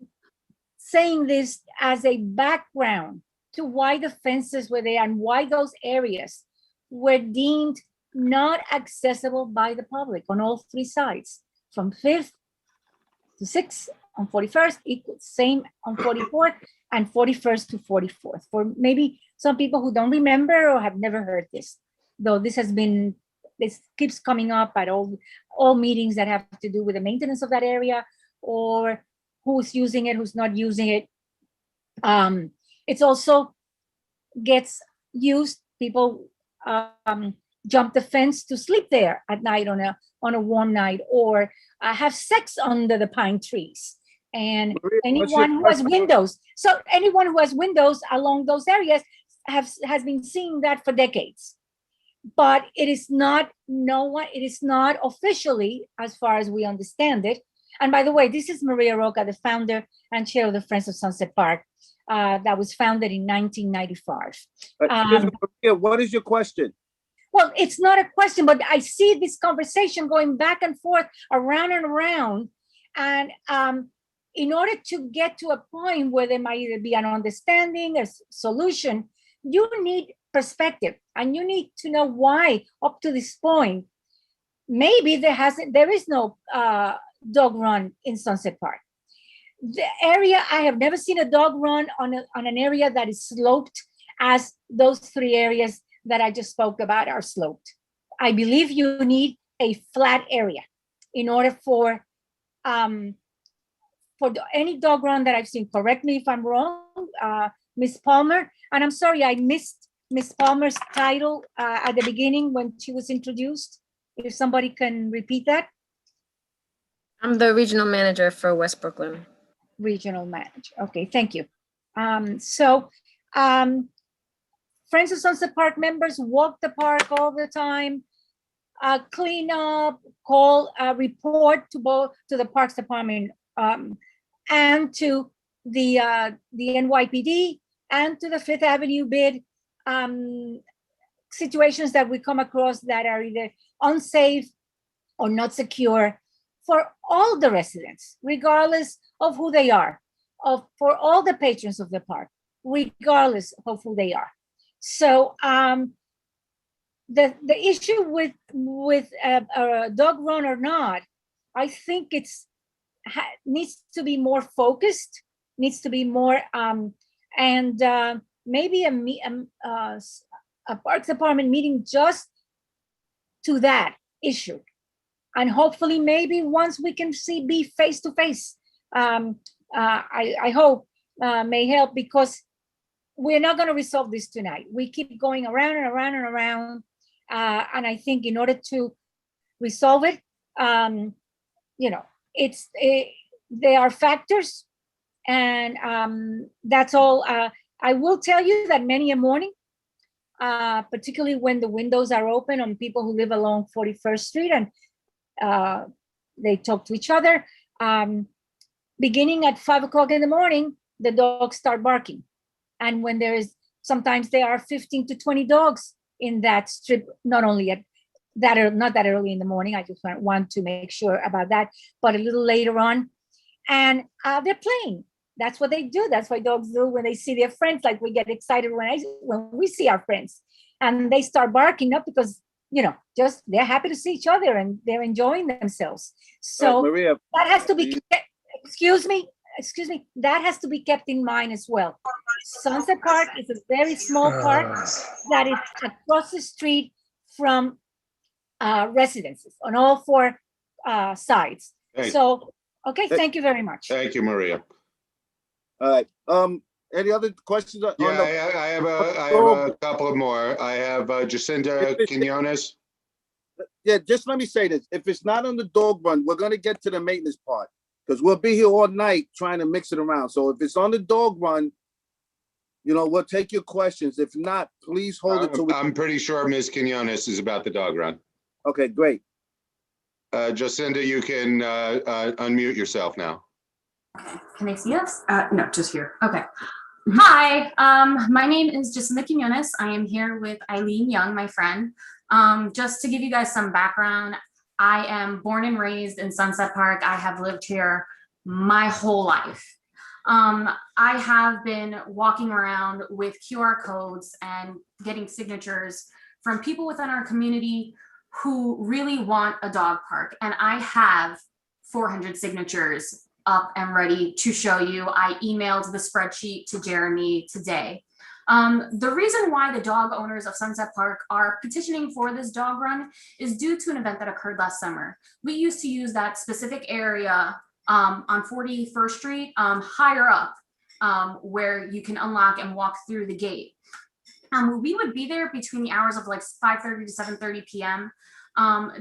saying this as a background to why the fences were there and why those areas were deemed not accessible by the public on all three sides, from 5th to 6th on 41st, equal same on 44th, and 41st to 44th. For maybe some people who don't remember or have never heard this, though this keeps coming up at all meetings that have to do with the maintenance of that area, or who's using it, who's not using it. It's also gets used, people jump the fence to sleep there at night on a warm night, or have sex under the pine trees. And anyone who has windows, along those areas has been seeing that for decades. But it is not officially, as far as we understand it. And by the way, this is Maria Roca, the founder and chair of the Friends of Sunset Park, that was founded in 1995. What is your question? Well, it's not a question, but I see this conversation going back and forth, around and around. And in order to get to a point where there might either be an understanding, a solution, you need perspective, and you need to know why up to this point, maybe there is no dog run in Sunset Park. The area, I have never seen a dog run on an area that is sloped as those three areas that I just spoke about are sloped. I believe you need a flat area in order for any dog run that I've seen. Correct me if I'm wrong, Ms. Palmer. And I'm sorry, I missed Ms. Palmer's title at the beginning when she was introduced. If somebody can repeat that. I'm the regional manager for West Brooklyn. Regional manager. Okay, thank you. Friends of Sunset Park members walk the park all the time, clean up, report to the Parks Department and to the NYPD and to the Fifth Avenue bid situations that we come across that are either unsafe or not secure for all the residents, regardless of who they are, for all the patrons of the park, regardless of who they are. So the issue with a dog run or not, I think needs to be more focused, needs to be more, and maybe a Parks Department meeting just to that, issue. And hopefully, maybe once we can be face to face, I hope may help, because we're not going to resolve this tonight. We keep going around and around and around. And I think in order to resolve it, there are factors, and that's all. I will tell you that many a morning, particularly when the windows are open on people who live along 41st Street and they talk to each other, beginning at 5 o'clock in the morning, the dogs start barking. And when sometimes there are 15 to 20 dogs in that strip, not only at not that early in the morning, I just want to make sure about that, but a little later on. And they're playing. That's what they do. That's what dogs do when they see their friends. Like, we get excited when we see our friends, and they start barking, not because, just they're happy to see each other and they're enjoying themselves. So Maria, that has to be, excuse me, that has to be kept in mind as well. Sunset Park is a very small park that is across the street from residences on all four sides. Hey. So, okay, thank you very much. Thank you, Maria. all right. Any other questions? Yeah, I have a couple of more. I have Jacinda Quinones. Yeah, just let me say this. If it's not on the dog run, we're gonna get to the maintenance part, because we'll be here all night trying to mix it around. So if it's on the dog run, we'll take your questions. If not, please hold it till I'm pretty sure Ms. Quinones is about the dog run. Okay, great. Jacinda, you can unmute yourself now. Can they see us? No, just here. Okay. Hi, my name is Jacinda Quinones. I am here with Eileen Young, my friend. Just to give you guys some background, I am born and raised in Sunset Park. I have lived here my whole life. I have been walking around with QR codes and getting signatures from people within our community who really want a dog park. And I have 400 signatures up and ready to show you. I emailed the spreadsheet to Jeremy today. The reason why the dog owners of Sunset Park are petitioning for this dog run is due to an event that occurred last summer. We used to use that specific area on 41st Street, higher up, where you can unlock and walk through the gate. We would be there between the hours of like 5:30 to 7:30 p.m.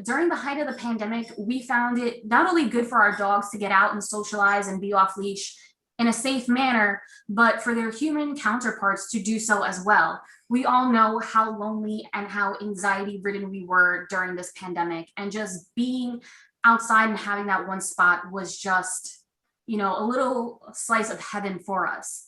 During the height of the pandemic, we found it not only good for our dogs to get out and socialize and be off leash in a safe manner, but for their human counterparts to do so as well. We all know how lonely and how anxiety ridden we were during this pandemic, and just being outside and having that one spot was just, a little slice of heaven for us.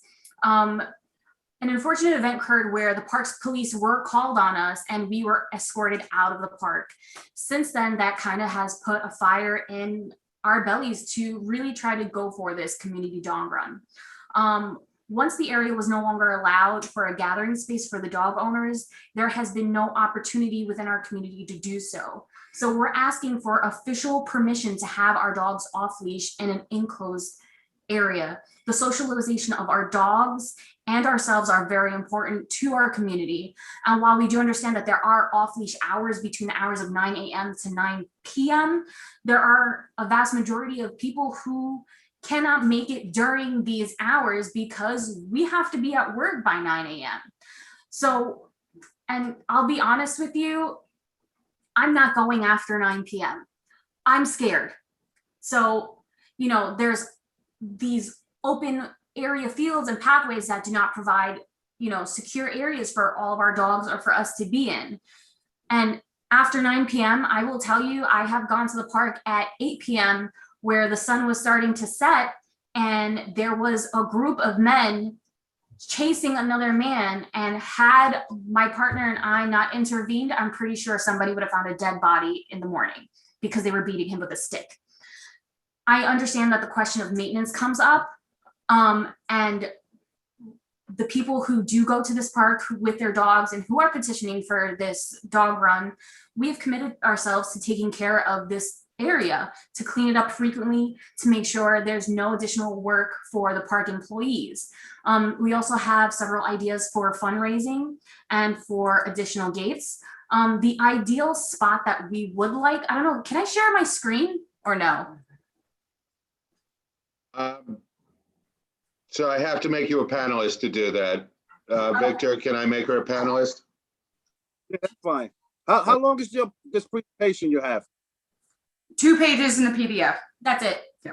An unfortunate event occurred where the park's police were called on us and we were escorted out of the park. Since then, that kind of has put a fire in our bellies to really try to go for this community dog run. Once the area was no longer allowed for a gathering space for the dog owners, there has been no opportunity within our community to do so. So we're asking for official permission to have our dogs off leash in an enclosed area. The socialization of our dogs and ourselves are very important to our community. And while we do understand that there are off-leash hours between the hours of 9 a.m. to 9 p.m., there are a vast majority of people who cannot make it during these hours because we have to be at work by 9 a.m. So, and I'll be honest with you, I'm not going after 9 p.m. I'm scared. So, there's these open area fields and pathways that do not provide, secure areas for all of our dogs or for us to be in. And after 9 p.m., I will tell you, I have gone to the park at 8 p.m. where the sun was starting to set, and there was a group of men chasing another man, and had my partner and I not intervened, I'm pretty sure somebody would have found a dead body in the morning because they were beating him with a stick. I understand that the question of maintenance comes up, and the people who do go to this park with their dogs and who are petitioning for this dog run, we have committed ourselves to taking care of this area, to clean it up frequently, to make sure there's no additional work for the park employees. We also have several ideas for fundraising and for additional gates. The ideal spot that we would like, I don't know, can I share my screen or no? So I have to make you a panelist to do that. Victor, can I make her a panelist? Yeah, that's fine. How long is this presentation you have? 2 pages in the PDF. That's it. Yeah.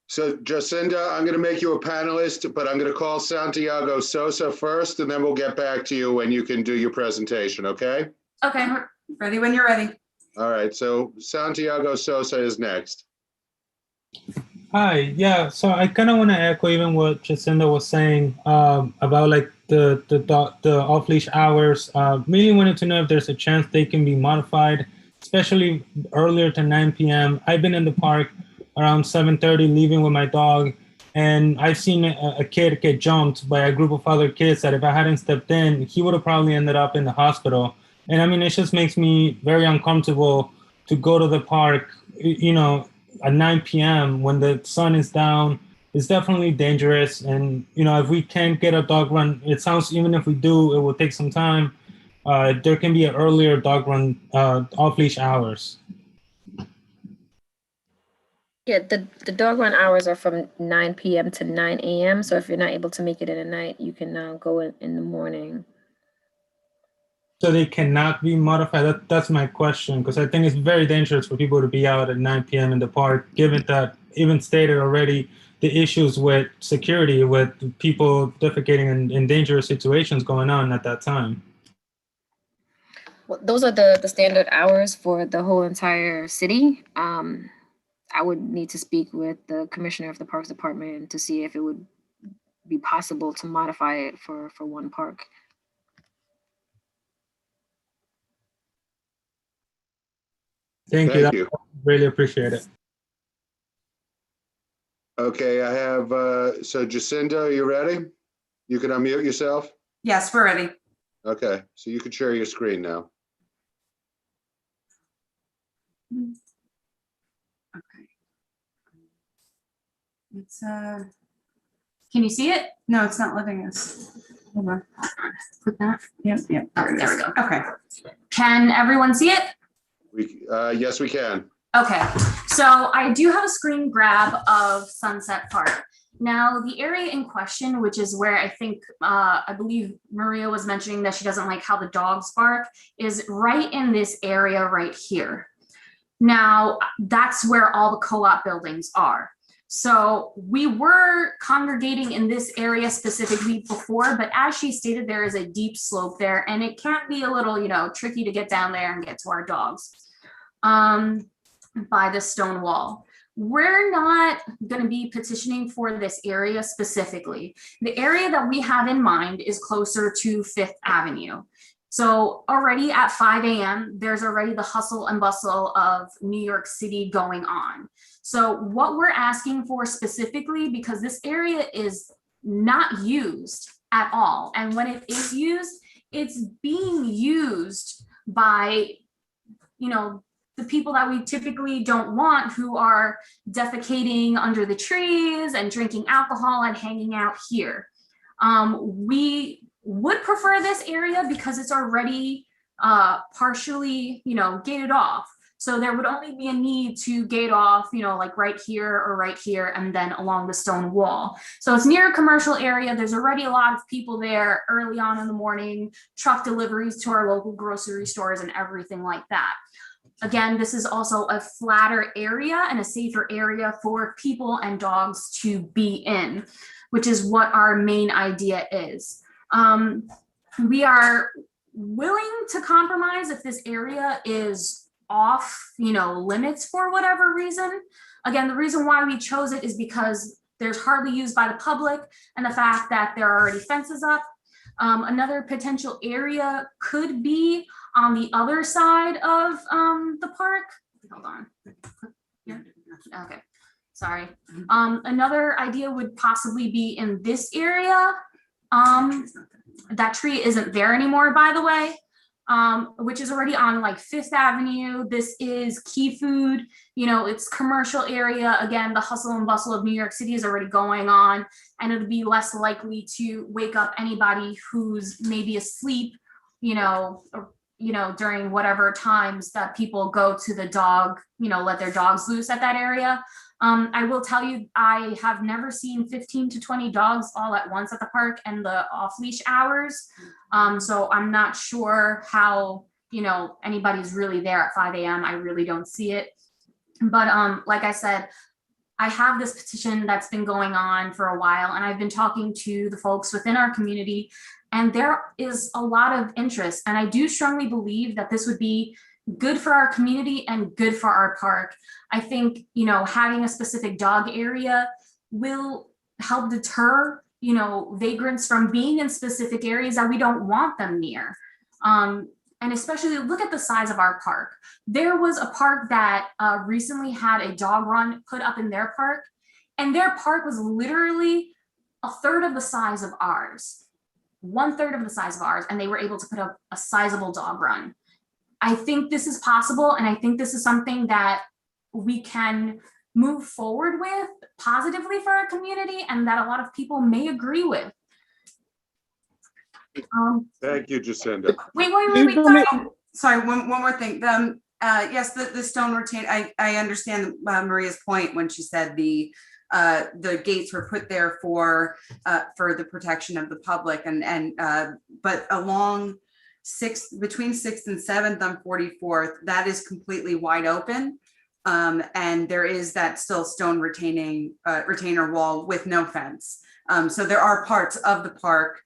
So Jacinda, I'm going to make you a panelist, but I'm going to call Santiago Sosa first, and then we'll get back to you when you can do your presentation, okay? Okay, ready when you're ready. All right, so Santiago Sosa is next. Hi, yeah, so I kind of want to echo even what Jacinda was saying about like the off-leash hours. Really wanted to know if there's a chance they can be modified, especially earlier to 9 p.m. I've been in the park around 7:30 leaving with my dog, and I've seen a kid get jumped by a group of other kids that if I hadn't stepped in, he would have probably ended up in the hospital. And I mean, it just makes me very uncomfortable to go to the park, you know, at 9 p.m. when the sun is down. It's definitely dangerous. And, you know, if we can't get a dog run, it sounds, even if we do, it will take some time. There can be an earlier dog run off-leash hours. Yeah, the dog run hours are from 9 p.m. to 9 a.m. So if you're not able to make it in the night, you can go in the morning. So they cannot be modified? That's my question, because I think it's very dangerous for people to be out at 9 p.m. in the park, given that, even stated already, the issues with security, with people defecating in dangerous situations going on at that time. Well, those are the standard hours for the whole entire city. I would need to speak with the commissioner of the Parks Department to see if it would be possible to modify it for one park. Thank you. Really appreciate it. Okay, I have, so Jacinda, are you ready? You can unmute yourself? Yes, we're ready. Okay, so you can share your screen now. Okay. It's can you see it? No, it's not letting us. Hold on. Put that. Yep. There we go. Okay. Can everyone see it? Yes, we can. Okay, so I do have a screen grab of Sunset Park. Now, the area in question, which is where I think, I believe Maria was mentioning that she doesn't like how the dogs bark, is right in this area right here. Now, that's where all the co-op buildings are. So we were congregating in this area specifically before, but as she stated, there is a deep slope there and it can be a little, you know, tricky to get down there and get to our dogs by the stone wall. We're not going to be petitioning for this area specifically. The area that we have in mind is closer to 5th Avenue. So already at 5 a.m., there's already the hustle and bustle of New York City going on. So what we're asking for specifically, because this area is not used at all, and when it is used, it's being used by, you know, the people that we typically don't want, who are defecating under the trees and drinking alcohol and hanging out here. We would prefer this area because it's already partially, you know, gated off. So there would only be a need to gate off, you know, like right here or right here, and then along the stone wall. So it's near a commercial area. There's already a lot of people there early on in the morning, truck deliveries to our local grocery stores and everything like that. Again, this is also a flatter area and a safer area for people and dogs to be in, which is what our main idea is. We are willing to compromise if this area is off, you know, limits for whatever reason. Again, the reason why we chose it is because there's hardly used by the public and the fact that there are already fences up. Another potential area could be on the other side of the park. Hold on. Yeah. Okay. Sorry. Another idea would possibly be in this area. That tree isn't there anymore, by the way, which is already on like 5th Avenue. This is Key Food. You know, it's commercial area. Again, the hustle and bustle of New York City is already going on, and it'll be less likely to wake up anybody who's maybe asleep during whatever times that people go to the dog, let their dogs loose at that area. I will tell you, I have never seen 15 to 20 dogs all at once at the park and the off-leash hours. So I'm not sure how, anybody's really there at 5 a.m. I really don't see it. But like I said, I have this petition that's been going on for a while, and I've been talking to the folks within our community, and there is a lot of interest. And I do strongly believe that this would be good for our community and good for our park. I think, having a specific dog area will help deter, vagrants from being in specific areas that we don't want them near. And especially look at the size of our park. There was a park that recently had a dog run put up in their park, and their park was literally a third of the size of ours, 1/3 of the size of ours, and they were able to put up a sizable dog run. I think this is possible, and I think this is something that we can move forward with positively for our community, and that a lot of people may agree with. Thank you, Jacinda. Wait, sorry, one more thing. Yes, the stone retain, I understand Maria's point when she said the gates were put there for the protection of the public, but along between 6th and 7th on 44th, that is completely wide open. And there is that still stone retainer wall with no fence. So there are parts of the park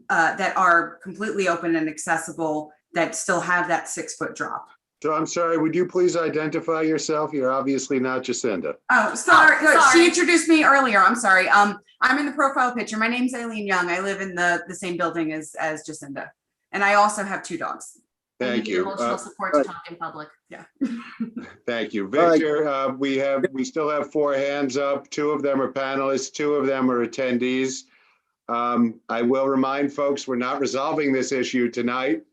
that are completely open and accessible that still have that 6-foot drop. So I'm sorry, would you please identify yourself? You're obviously not Jacinda. Oh, sorry. Oh, sorry. She introduced me earlier. I'm sorry. I'm in the profile picture. My name's Aileen Young. I live in the same building as Jacinda. And I also have 2 dogs. Thank you. Emotional support to talk in public. Yeah. Thank you. Victor, we still have 4 hands up. 2 of them are panelists, 2 of them are attendees. I will remind folks, we're not resolving this issue tonight.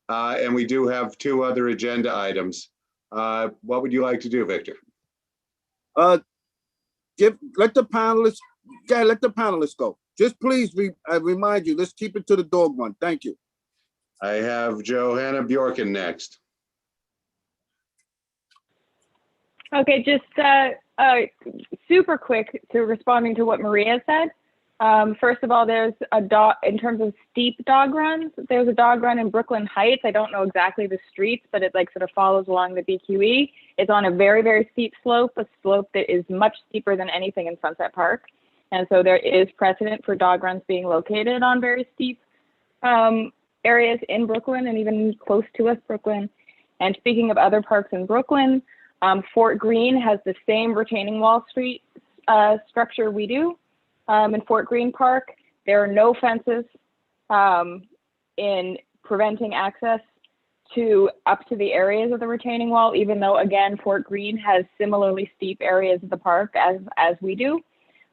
And we do have 2 other agenda items. What would you like to do, Victor? Let the panelists go. Just please, I remind you, let's keep it to the dog one. Thank you. I have Johanna Bjorken next. Okay, just super quick to responding to what Maria said. First of all, there's a dog, in terms of steep dog runs, there's a dog run in Brooklyn Heights. I don't know exactly the streets, but it sort of follows along the BQE. It's on a very, very steep slope, a slope that is much steeper than anything in Sunset Park. And so there is precedent for dog runs being located on very steep areas in Brooklyn and even close to us, Brooklyn. And speaking of other parks in Brooklyn, Fort Greene has the same retaining wall street structure we do. In Fort Greene Park, there are no fences in preventing access up to the areas of the retaining wall, even though, again, Fort Greene has similarly steep areas of the park as we do.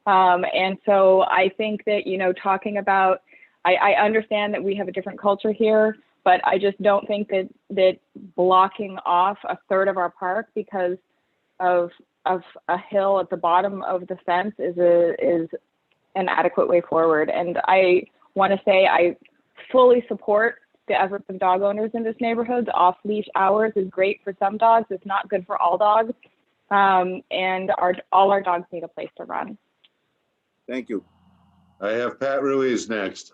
And so I think that, talking about, I understand that we have a different culture here, but I just don't think that blocking off 1/3 of our park because of a hill at the bottom of the fence is an adequate way forward. And I want to say I fully support the efforts of dog owners in this neighborhood. The off-leash hours is great for some dogs. It's not good for all dogs. And all our dogs need a place to run. Thank you. I have Pat Ruiz next.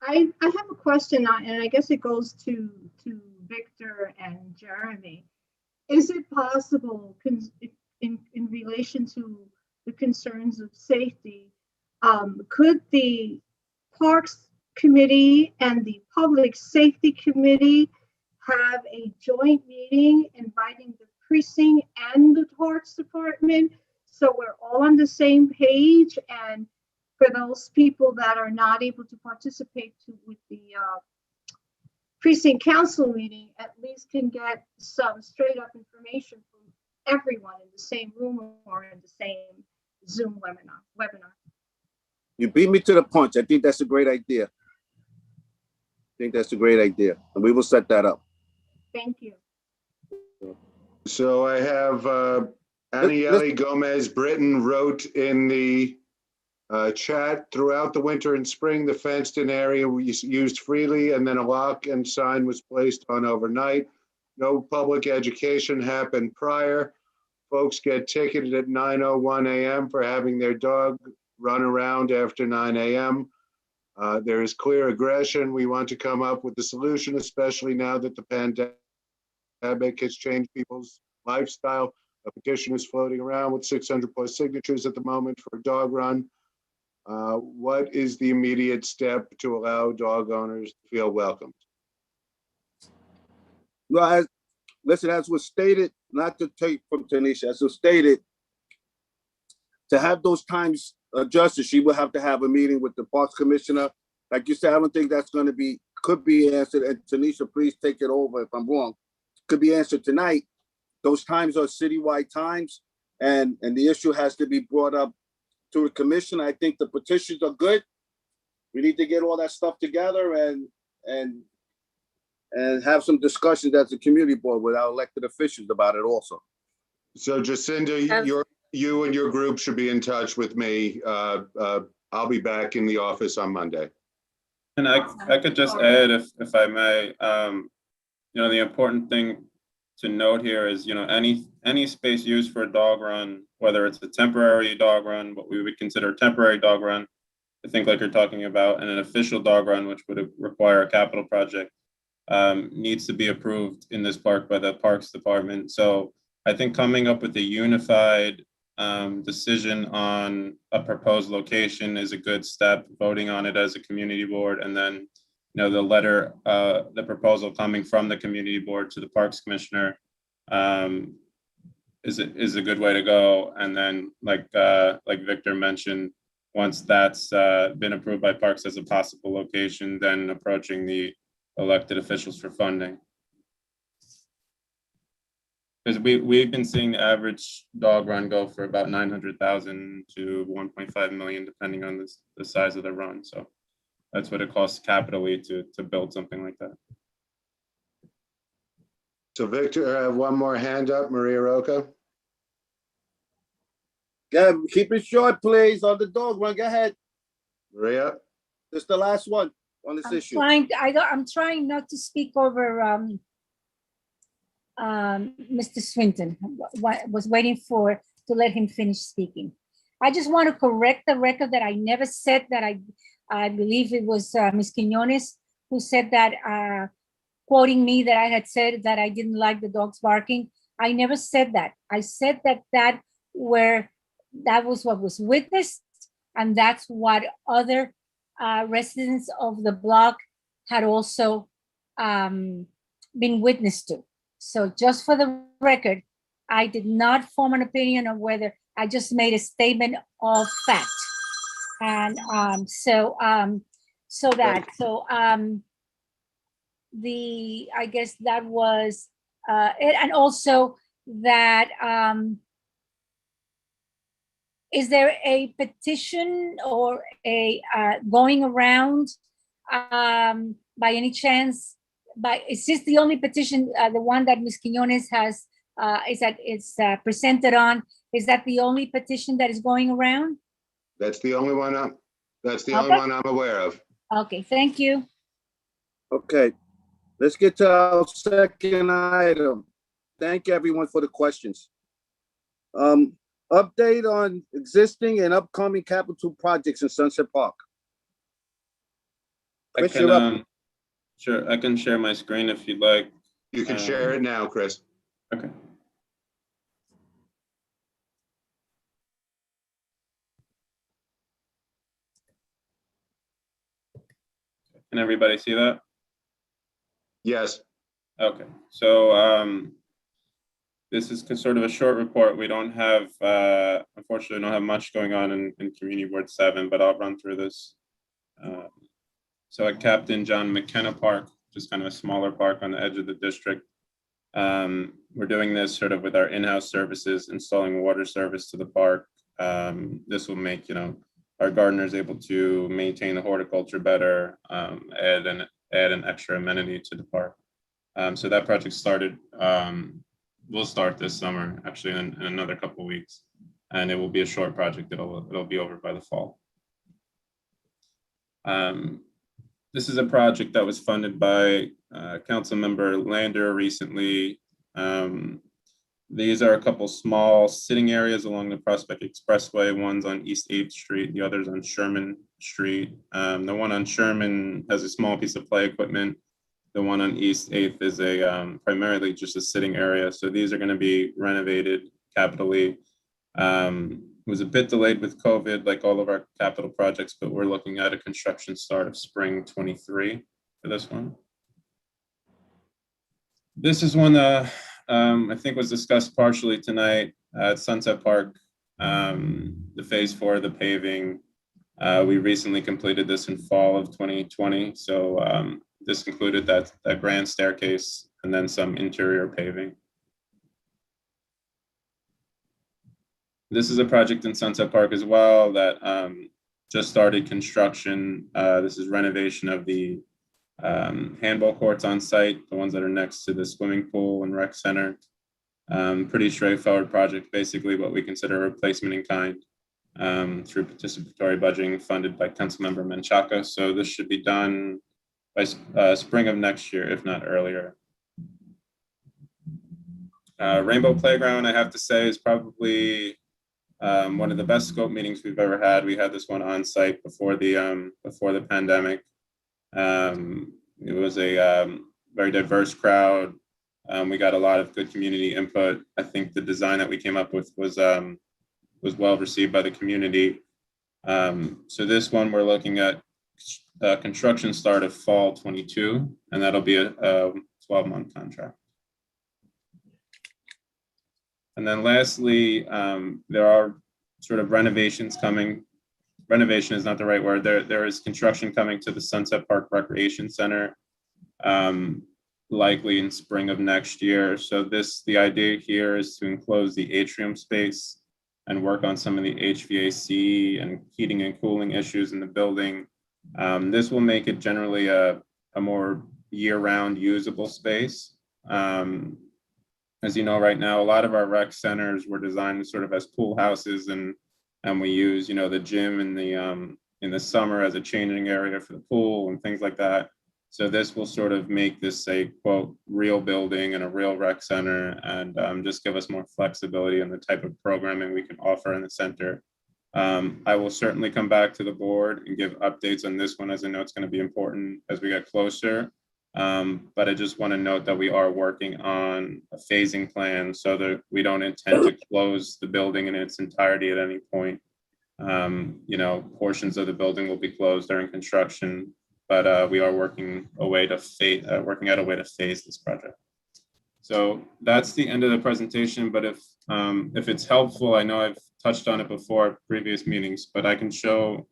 I have a question, and I guess it goes to Victor and Jeremy. Is it possible, in relation to the concerns of safety, could the Parks Committee and the Public Safety Committee have a joint meeting inviting the precinct and the Parks Department so we're all on the same page? And for those people that are not able to participate with the precinct council meeting, at least can get some straight up information from everyone in the same room or in the same Zoom webinar. You beat me to the punch. I think that's a great idea. And we will set that up. Thank you. So I have Aniele Gomez Britton wrote in the Chat, throughout the winter and spring, the fenced-in area was used freely, and then a lock and sign was placed on overnight. No public education happened prior. Folks get ticketed at 9:01 a.m. for having their dog run around after 9 a.m. There is clear aggression. We want to come up with a solution, especially now that the pandemic has changed people's lifestyle. A petition is floating around with 600+ signatures at the moment for a dog run. What is the immediate step to allow dog owners to feel welcomed? Well, as was stated, not to take from Tanisha, as was stated, to have those times adjusted, she will have to have a meeting with the Parks Commissioner. Like you said, I don't think that's going to be, could be answered. And Tanisha, please take it over if I'm wrong. Could be answered tonight. Those times are citywide times, and the issue has to be brought up to the commission. I think the petitions are good. We need to get all that stuff together and have some discussions as a community board with our elected officials about it also. So Jacinda, you and your group should be in touch with me. I'll be back in the office on Monday. And I could just add, if I may, the important thing to note here is, any space used for a dog run, whether it's a temporary dog run, what we would consider a temporary dog run, I think like you're talking about, and an official dog run, which would require a capital project, needs to be approved in this park by the Parks Department. So I think coming up with a unified decision on a proposed location is a good step, voting on it as a community board, and then the letter, the proposal coming from the community board to the Parks Commissioner is a good way to go. And then like Victor mentioned, once that's been approved by Parks as a possible location, then approaching the elected officials for funding. Because we've been seeing the average dog run go for about 900,000 to 1.5 million, depending on the size of the run. So that's what it costs capitally to build something like that. So Victor, I have one more hand up, Maria Rocca. Yeah, keep it short, please, on the dog run. Go ahead. Maria? This is the last one on this issue. I'm trying not to speak over Mr. Swinton. Was waiting to let him finish speaking. I just want to correct the record that I never said that. I believe it was Ms. Quinones who said that, quoting me, that I had said that I didn't like the dogs barking. I never said that. I said that was what was witnessed, and that's what other residents of the block had also been witness to. So just for the record, I did not form an opinion on whether, I just made a statement of fact. And I guess that was it. And also that, is there a petition or a going around by any chance? Is this the only petition, the one that Ms. Quinones has, it's presented on? Is that the only petition that is going around? That's the only one I'm aware of. Okay, thank you. Okay, let's get to our second item. Thank everyone for the questions. Update on existing and upcoming capital projects in Sunset Park. Chris, you're up. Sure, I can share my screen if you'd like. You can share it now, Chris. Okay. Can everybody see that? Yes. Okay, so this is sort of a short report. We don't have, unfortunately, don't have much going on in Community Board 7, but I'll run through this. So at Captain John McKenna Park, just kind of a smaller park on the edge of the district, we're doing this sort of with our in-house services, installing water service to the park. This will make, our gardeners able to maintain the horticulture better, add an extra amenity to the park. So that project started, will start this summer, actually in another couple of weeks, and it will be a short project. It'll be over by the fall. This is a project that was funded by Councilmember Lander recently. These are a couple small sitting areas along the Prospect Expressway. One's on East 8th Street, the other's on Sherman Street. The one on Sherman has a small piece of play equipment. The one on East 8th is a primarily just a sitting area. So these are going to be renovated capitally. It was a bit delayed with COVID, like all of our capital projects, but we're looking at a construction start of spring 23 for this one. This is one that I think was discussed partially tonight at Sunset Park, the phase 4 of the paving. We recently completed this in fall of 2020. So this included that grand staircase and then some interior paving. This is a project in Sunset Park as well that just started construction. This is renovation of the handball courts on site, the ones that are next to the swimming pool and rec center. Pretty straightforward project, basically what we consider a replacement in kind through participatory budgeting funded by Councilmember Menchaca. So this should be done by spring of next year, if not earlier. Rainbow Playground, I have to say, is probably one of the best scope meetings we've ever had. We had this one on site before the pandemic. It was a very diverse crowd. We got a lot of good community input. I think the design that we came up with was well received by the community. So this one we're looking at construction start of fall 22, and that'll be a 12-month contract. And then lastly, there are sort of renovations coming. Renovation is not the right word. There is construction coming to the Sunset Park Recreation Center, likely in spring of next year. So the idea here is to enclose the atrium space and work on some of the HVAC and heating and cooling issues in the building. This will make it generally a more year-round usable space. As you know, right now, a lot of our rec centers were designed sort of as pool houses, and we use, you know, the gym in the summer as a changing area for the pool and things like that. So this will sort of make this a quote real building and a real rec center, and just give us more flexibility in the type of programming we can offer in the center. I will certainly come back to the board and give updates on this one, as I know it's going to be important as we get closer. But I just want to note that we are working on a phasing plan so that we don't intend to close the building in its entirety at any point. You know, portions of the building will be closed during construction, but we are working out a way to phase this project. So that's the end of the presentation. But if it's helpful, I know I've touched on it before at previous meetings, but I can show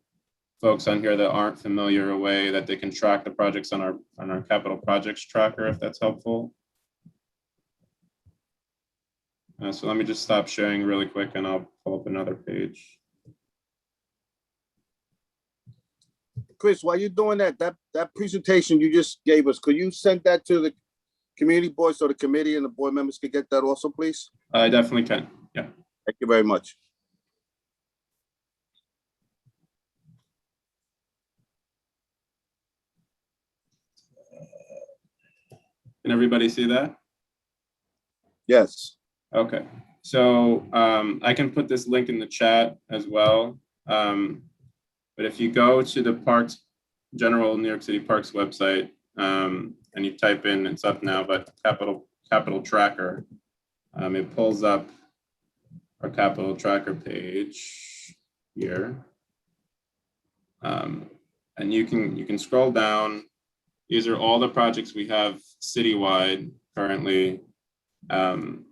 folks on here that aren't familiar a way that they can track the projects on our capital projects tracker, if that's helpful. So let me just stop sharing really quick and I'll pull up another page. Chris, while you're doing that presentation you just gave us, could you send that to the community board so the committee and the board members could get that also, please? I definitely can, yeah. Thank you very much. Can everybody see that? Yes. Okay, so I can put this link in the chat as well. But if you go to the Parks, General New York City Parks website, and you type in, it's up now, but capital tracker, it pulls up our capital tracker page here. And you can scroll down. These are all the projects we have citywide currently. And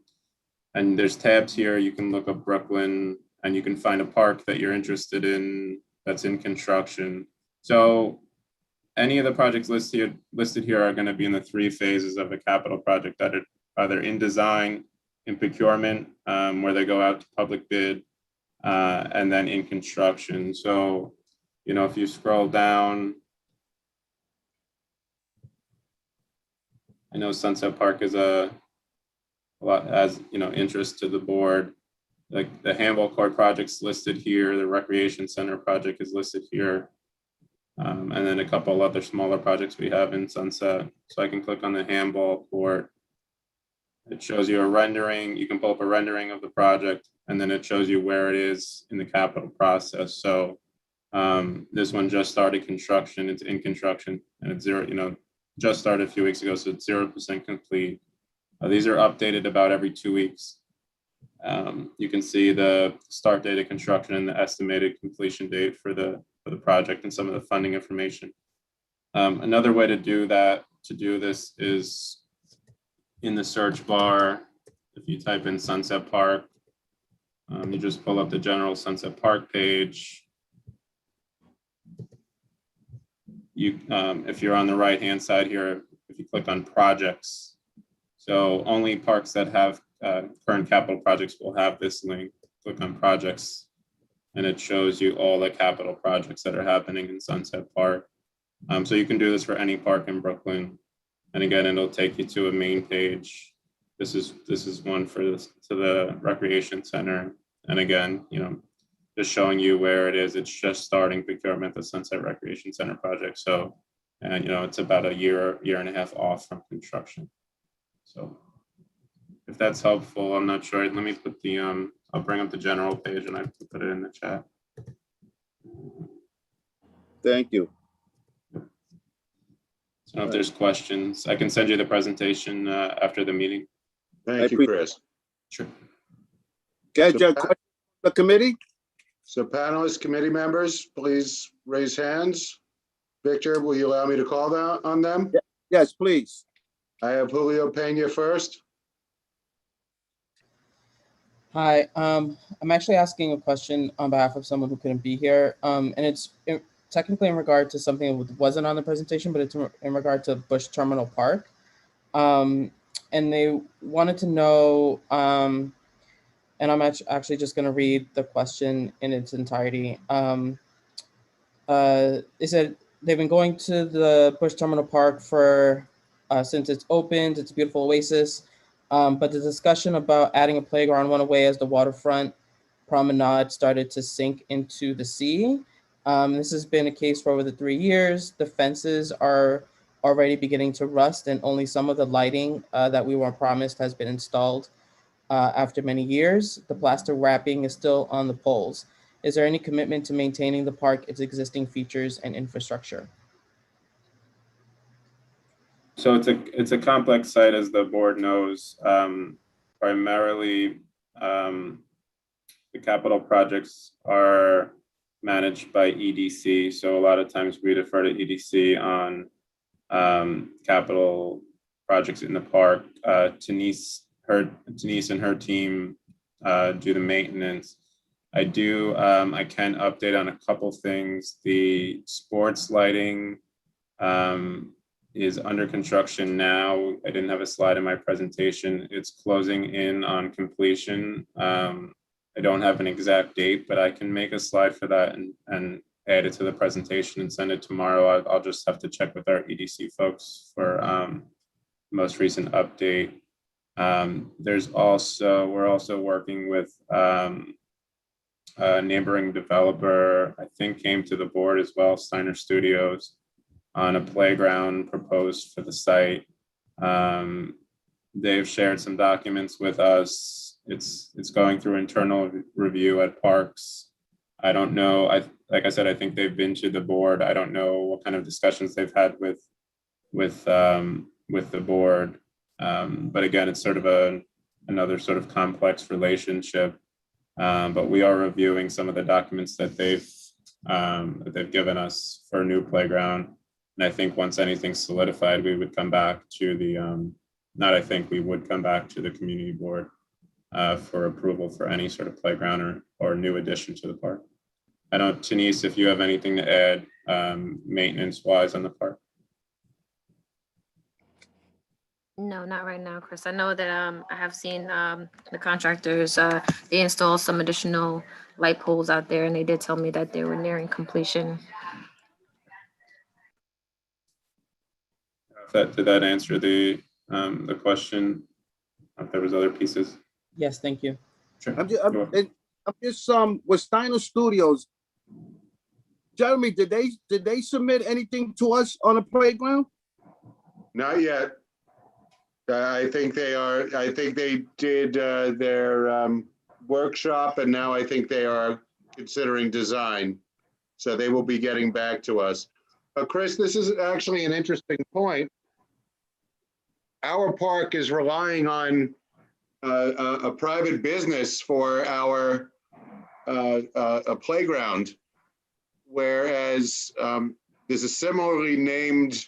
there's tabs here. You can look up Brooklyn and you can find a park that you're interested in that's in construction. So any of the projects listed here are going to be in the 3 phases of a capital project that are either in design, in procurement, where they go out to public bid, and then in construction. So, you know, if you scroll down, I know Sunset Park is a lot, as you know, interest to the board. Like the handball court project's listed here, the recreation center project is listed here. And then a couple other smaller projects we have in Sunset. So I can click on the handball port. It shows you a rendering. You can pull up a rendering of the project, and then it shows you where it is in the capital process. So this one just started construction. It's in construction, and it's just started a few weeks ago. So it's 0% complete. These are updated about every 2 weeks. You can see the start date of construction and the estimated completion date for the project and some of the funding information. Another way to do this is in the search bar. If you type in Sunset Park, you just pull up the general Sunset Park page. If you're on the right-hand side here, if you click on projects, so only parks that have current capital projects will have this link. Click on projects, and it shows you all the capital projects that are happening in Sunset Park. So you can do this for any park in Brooklyn. And again, it'll take you to a main page. This is one for to the recreation center. And again, just showing you where it is. It's just starting procurement, the Sunset Recreation Center project. So, and it's about a year and a half off from construction. So if that's helpful, I'm not sure. Let me put the, I'll bring up the general page and I can put it in the chat. Thank you. So if there's questions, I can send you the presentation after the meeting. Thank you, Chris. Sure. Okay, Jeff, question from the committee? So panelists, committee members, please raise hands. Victor, will you allow me to call on them? Yes, please. I have Julio Pena first. Hi, I'm actually asking a question on behalf of someone who couldn't be here. And it's technically in regard to something that wasn't on the presentation, but it's in regard to Bush Terminal Park. And they wanted to know, and I'm actually just going to read the question in its entirety. They said they've been going to the Bush Terminal Park for since it's opened. It's a beautiful oasis. But the discussion about adding a playground went away as the waterfront promenade started to sink into the sea. This has been a case for over the 3 years. The fences are already beginning to rust, and only some of the lighting that we were promised has been installed after many years. The plaster wrapping is still on the poles. Is there any commitment to maintaining the park, its existing features and infrastructure? So it's a complex site, as the board knows. Primarily, the capital projects are managed by EDC. So a lot of times we defer to EDC on capital projects in the park. Denise and her team do the maintenance. I can update on a couple things. The sports lighting is under construction now. I didn't have a slide in my presentation. It's closing in on completion. I don't have an exact date, but I can make a slide for that and add it to the presentation and send it tomorrow. I'll just have to check with our EDC folks for most recent update. We're also working with a neighboring developer, I think came to the board as well, Steiner Studios, on a playground proposed for the site. They've shared some documents with us. It's going through internal review at Parks. I don't know. Like I said, I think they've been to the board. I don't know what kind of discussions they've had with the board. But again, it's sort of another sort of complex relationship. But we are reviewing some of the documents that they've given us for a new playground. And I think once anything's solidified, we would come back to we would come back to the community board for approval for any sort of playground or new addition to the park. I don't, Denise, if you have anything to add maintenance wise on the park. No, not right now, Chris. I know that I have seen the contractors, they installed some additional light poles out there, and they did tell me that they were nearing completion. Did that answer the question? If there was other pieces. Yes, thank you. Sure. I'm just with Steiner Studios. Jeremy, did they submit anything to us on a playground? Not yet. I think they did their workshop, and now I think they are considering design. So they will be getting back to us. Chris, this is actually an interesting point. Our park is relying on a private business for our a playground, whereas there's a similarly named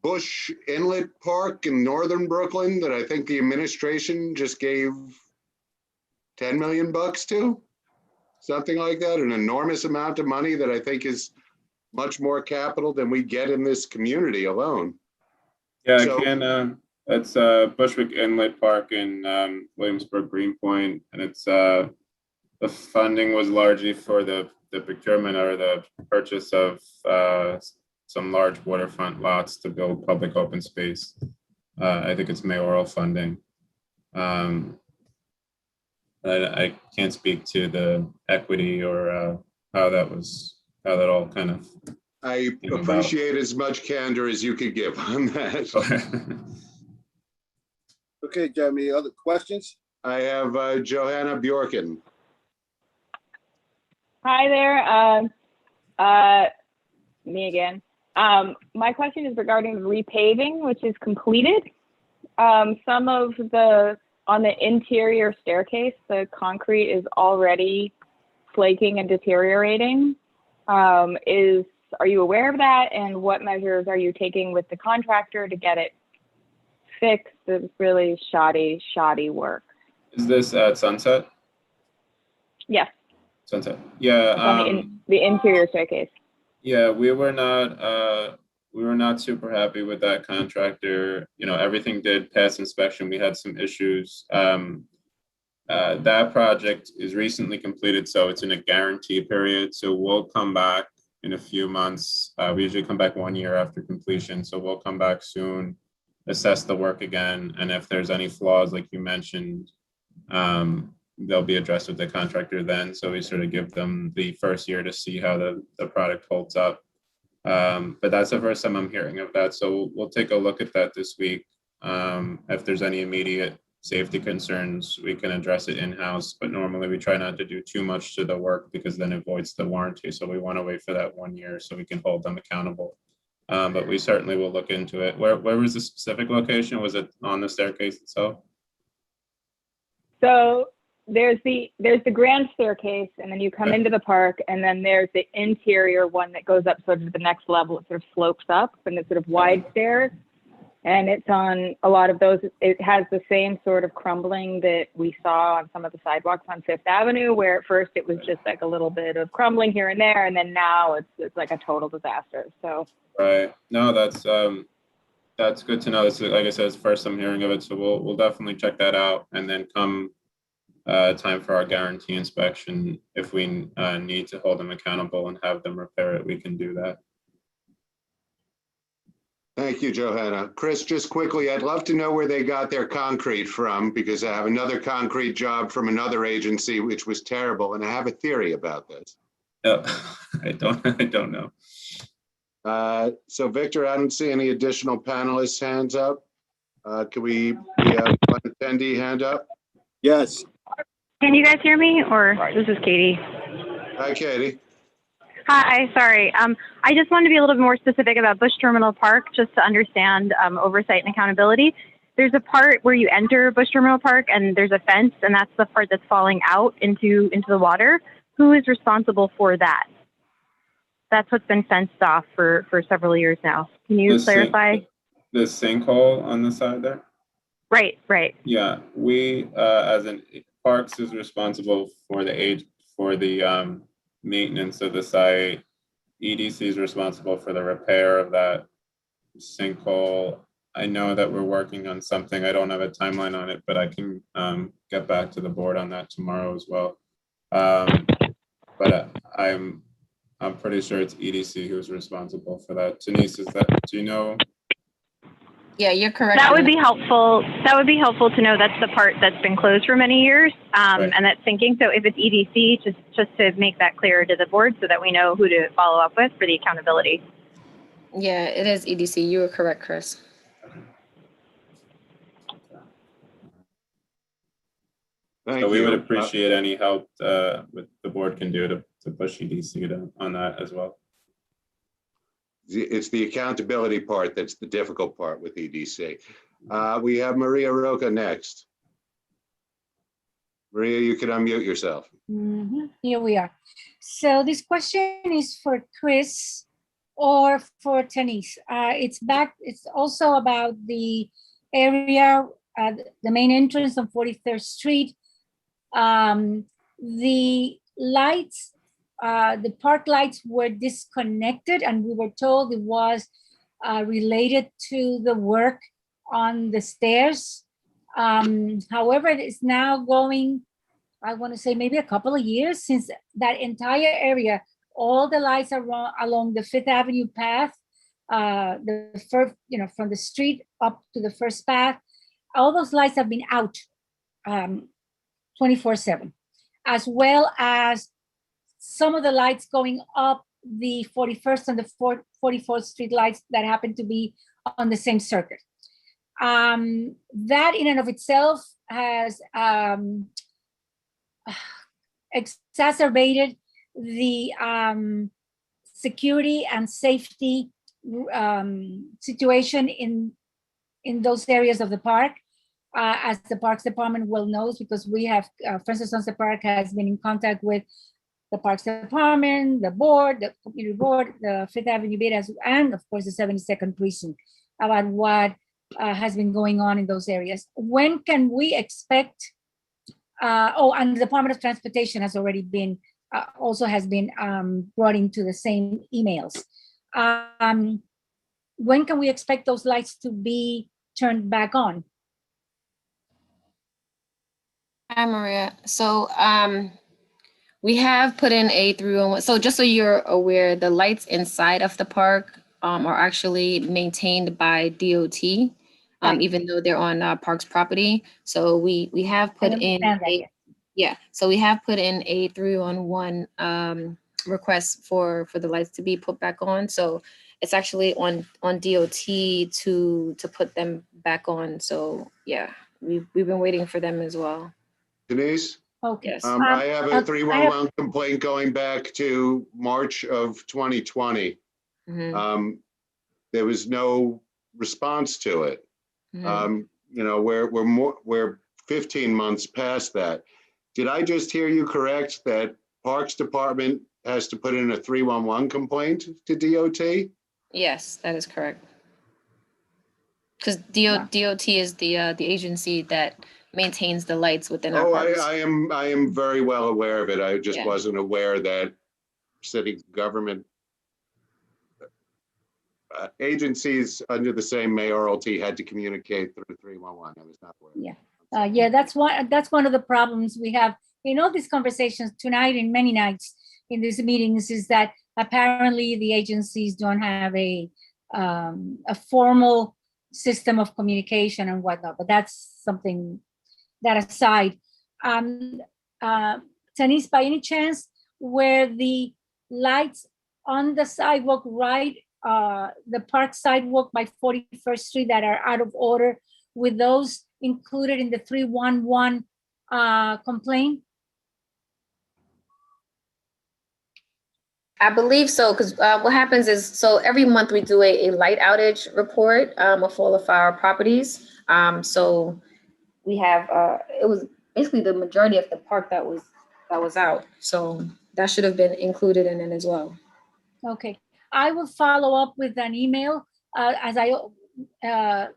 Bush Inlet Park in northern Brooklyn that I think the administration just gave 10 million bucks to, something like that, an enormous amount of money that I think is much more capital than we get in this community alone. Yeah, So- I can. It's Bushwick Inlet Park in Williamsburg Greenpoint, and it's the funding was largely for the procurement or the purchase of some large waterfront lots to build public open space. I think it's mayoral funding. I can't speak to the equity or how that all kind of. I appreciate as much candor as you could give on that. Okay, Jeremy, other questions? I have Johanna Bjorken. Hi there. Me again. My question is regarding repaving, which is completed. Some of on the interior staircase, the concrete is already flaking and deteriorating. Are you aware of that? And what measures are you taking with the contractor to get it fixed? It's really shoddy work. Is this at Sunset? Yes. Sunset. Yeah. It's on the interior staircase. Yeah, we were not super happy with that contractor. You know, everything did pass inspection. We had some issues. That project is recently completed, so it's in a guarantee period. So we'll come back in a few months. We usually come back 1 year after completion. So we'll come back soon, assess the work again. And if there's any flaws, like you mentioned, they'll be addressed with the contractor then. So we sort of give them the first year to see how the product holds up. But that's the first time I'm hearing of that. So we'll take a look at that this week. If there's any immediate safety concerns, we can address it in-house. But normally we try not to do too much to the work because then it voids the warranty. So we want to wait for that 1 year so we can hold them accountable. But we certainly will look into it. Where was the specific location? Was it on the staircase itself? So there's the grand staircase, and then you come into the park, and then there's the interior one that goes up sort of to the next level. It sort of slopes up, and it's sort of wide stairs. And it's on a lot of those. It has the same sort of crumbling that we saw on some of the sidewalks on Fifth Avenue, where at first it was just like a little bit of crumbling here and there, and then now it's like a total disaster. So. Right. No, that's good to know. This is, like I said, it's the first I'm hearing of it. So we'll definitely check that out, and then come time for our guarantee inspection, if we need to hold them accountable and have them repair it, we can do that. Thank you, Johanna. Chris, just quickly, I'd love to know where they got their concrete from, because I have another concrete job from another agency, which was terrible, and I have a theory about this. I don't know. So Victor, I don't see any additional panelists' hands up. Can we have one attendee hand up? Yes. Can you guys hear me? Or this is Katie. Hi, Katie. Hi, sorry. I just wanted to be a little bit more specific about Bush Terminal Park, just to understand oversight and accountability. There's a part where you enter Bush Terminal Park and there's a fence, and that's the part that's falling out into the water. Who is responsible for that? That's what's been fenced off for several years now. Can you clarify? The sinkhole on the side there? Right. Yeah, we as in Parks is responsible for the maintenance of the site. EDC is responsible for the repair of that sinkhole. I know that we're working on something. I don't have a timeline on it, but I can get back to the board on that tomorrow as well. But I'm pretty sure it's EDC who's responsible for that. Denise, do you know Yeah, you're correct. That would be helpful. That would be helpful to know that's the part that's been closed for many years, Right. and that's sinking. So if it's EDC, just to make that clear to the board so that we know who to follow up with for the accountability. Yeah, it is EDC. You were correct, Chris. Thank So we would you. appreciate any help with the board can do to push EDC on that as well. It's the accountability part that's the difficult part with EDC. We have Maria Roca next. Maria, you can unmute yourself. Here we are. So this question is for Chris or for Tanis. It's also about the area, the main entrance on 43rd Street. The lights, the park lights were disconnected, and we were told it was related to the work on the stairs. However, it's now going, I want to say maybe a couple of years since that entire area, all the lights are along the Fifth Avenue path, the first, from the street up to the first path, all those lights have been out 24/7, as well as some of the lights going up the 41st and the 44th Street lights that happen to be on the same circuit. That in and of itself has exacerbated the security and safety situation in those areas of the park. As the Parks Department well knows, because we have, Francis Sunset Park has been in contact with the Parks Department, the board, the community board, the Fifth Avenue Beat, and of course the 72nd Precinct about what has been going on in those areas. When can we expect, and the Department of Transportation has already been, also has been brought into the same emails. When can we expect those lights to be turned back on? Hi, Maria. So we have put in a 311. So just so you're aware, the lights inside of the park are actually maintained by DOT, even though they're on Parks property. So we have put in so we have put in a 311 request for the lights to be put back on. So it's actually on DOT to put them back on. So yeah, we've been waiting for them as well. Denise? Okay. I have a 311 complaint going back to March of 2020. There was no response to it. We're 15 months past that. Did I just hear you correct that Parks Department has to put in a 311 complaint to DOT? Yes, that is correct. Because DOT is the agency that maintains the lights within our parks. I am very well aware of it. I just wasn't aware that city government agencies under the same mayoralty had to communicate through 311. I was not aware. Yeah, that's one of the problems we have in all these conversations tonight and many nights in these meetings, is that apparently the agencies don't have a formal system of communication and whatnot. But that's something. That aside, Tanis, by any chance, were the lights on the sidewalk, right, the park sidewalk by 41st Street that are out of order, with those included in the 311 complaint? I believe so, because what happens is, so every month we do a light outage report of all of our properties. So we have, it was basically the majority of the park that was out. So that should have been included in it as well. Okay, I will follow up with an email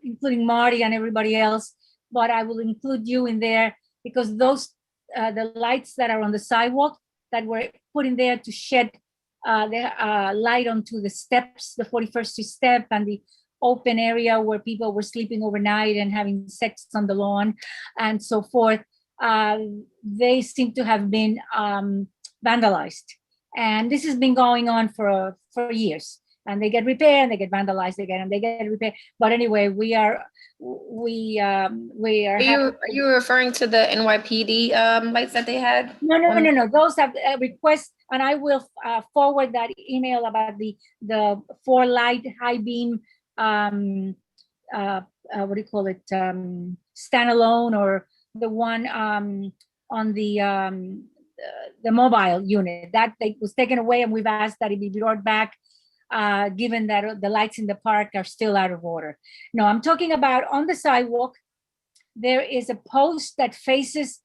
including Marty and everybody else, but I will include you in there because those, the lights that are on the sidewalk that were put in there to shed the light onto the steps, the 41st Street step and the open area where people were sleeping overnight and having sex on the lawn and so forth, they seem to have been vandalized. And this has been going on for years. and they get repaired and they get vandalized again and they get repaired. But anyway, we are Are you referring to the NYPD lights that they had? No. Those have requests, and I will forward that email about the 4 light high beam. What do you call it? Standalone, or the one on the mobile unit that was taken away, and we've asked that it be brought back. Given that the lights in the park are still out of order. No, I'm talking about on the sidewalk. There is a post that faces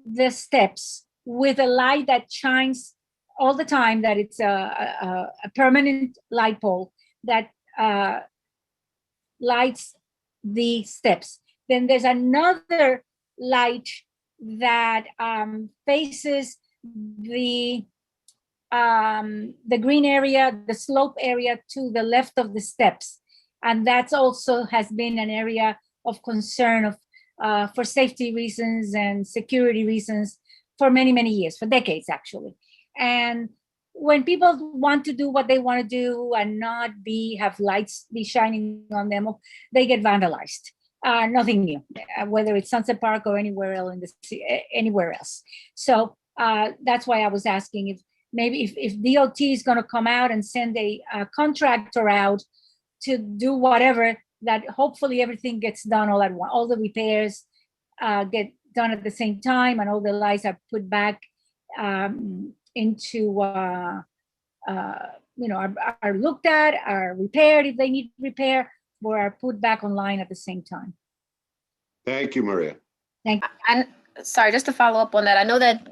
the steps with a light that shines all the time, that it's a permanent light pole that lights the steps. Then there's another light that faces the green area, the slope area to the left of the steps. And that's also has been an area of concern of for safety reasons and security reasons for many, many years, for decades actually. And when people want to do what they want to do and not have lights be shining on them, they get vandalized. Nothing new, whether it's Sunset Park or anywhere else in the anywhere else. So that's why I was asking if maybe if DOT is going to come out and send a contractor out to do whatever, that hopefully everything gets done all at once. All the repairs get done at the same time, and all the lights are put back into, are looked at, are repaired if they need repair, or are put back online at the same time. Thank you, Maria. Thank you. And sorry, just to follow up on that, I know that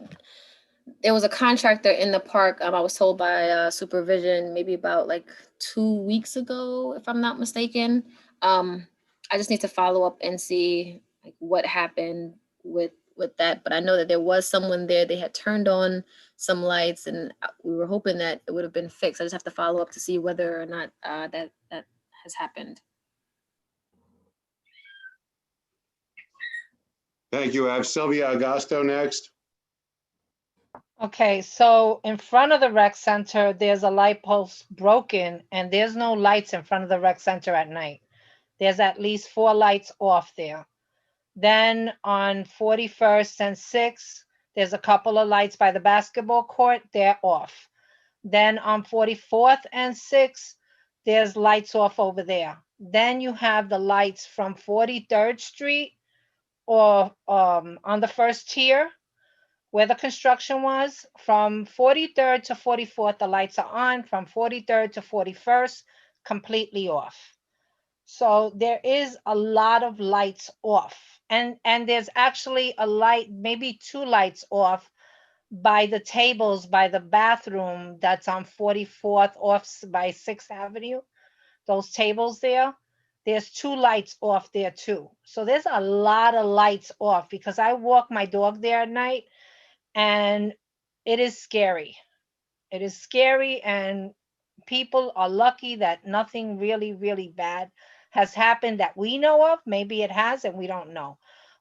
there was a contractor in the park. I was told by supervision maybe about like 2 weeks ago, if I'm not mistaken. I just need to follow up and see like what happened with that. But I know that there was someone there. They had turned on some lights, and we were hoping that it would have been fixed. I just have to follow up to see whether or not that has happened. Thank you. I have Sylvia Augusto next. Okay, so in front of the rec center, there's a light post broken, and there's no lights in front of the rec center at night. There's at least 4 lights off there. Then on 41st and 6th, there's a couple of lights by the basketball court, they're off. Then on 44th and 6th, there's lights off over there. Then you have the lights from 43rd Street or on the first tier where the construction was. From 43rd to 44th, the lights are on. From 43rd to 41st, completely off. So there is a lot of lights off. And there's actually a light, maybe 2 lights off by the tables by the bathroom that's on 44th off by 6th Avenue. Those tables there, there's 2 lights off there too. So there's a lot of lights off because I walk my dog there at night, and it is scary. It is scary, and people are lucky that nothing really, really bad has happened that we know of. Maybe it has and we don't know.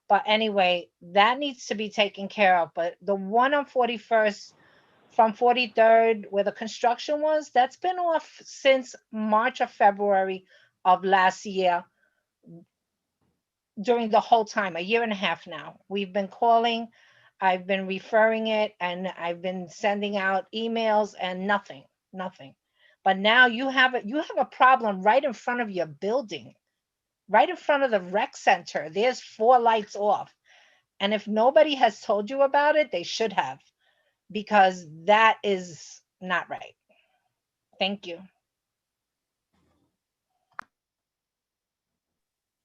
But anyway, that needs to be taken care of. But the one on 41st from 43rd where the construction was, that's been off since March or February of last year. During the whole time, 1.5 years now, we've been calling, I've been referring it, and I've been sending out emails, and nothing. But now you have a problem right in front of your building, right in front of the rec center. There's 4 lights off. And if nobody has told you about it, they should have, because that is not right. Thank you.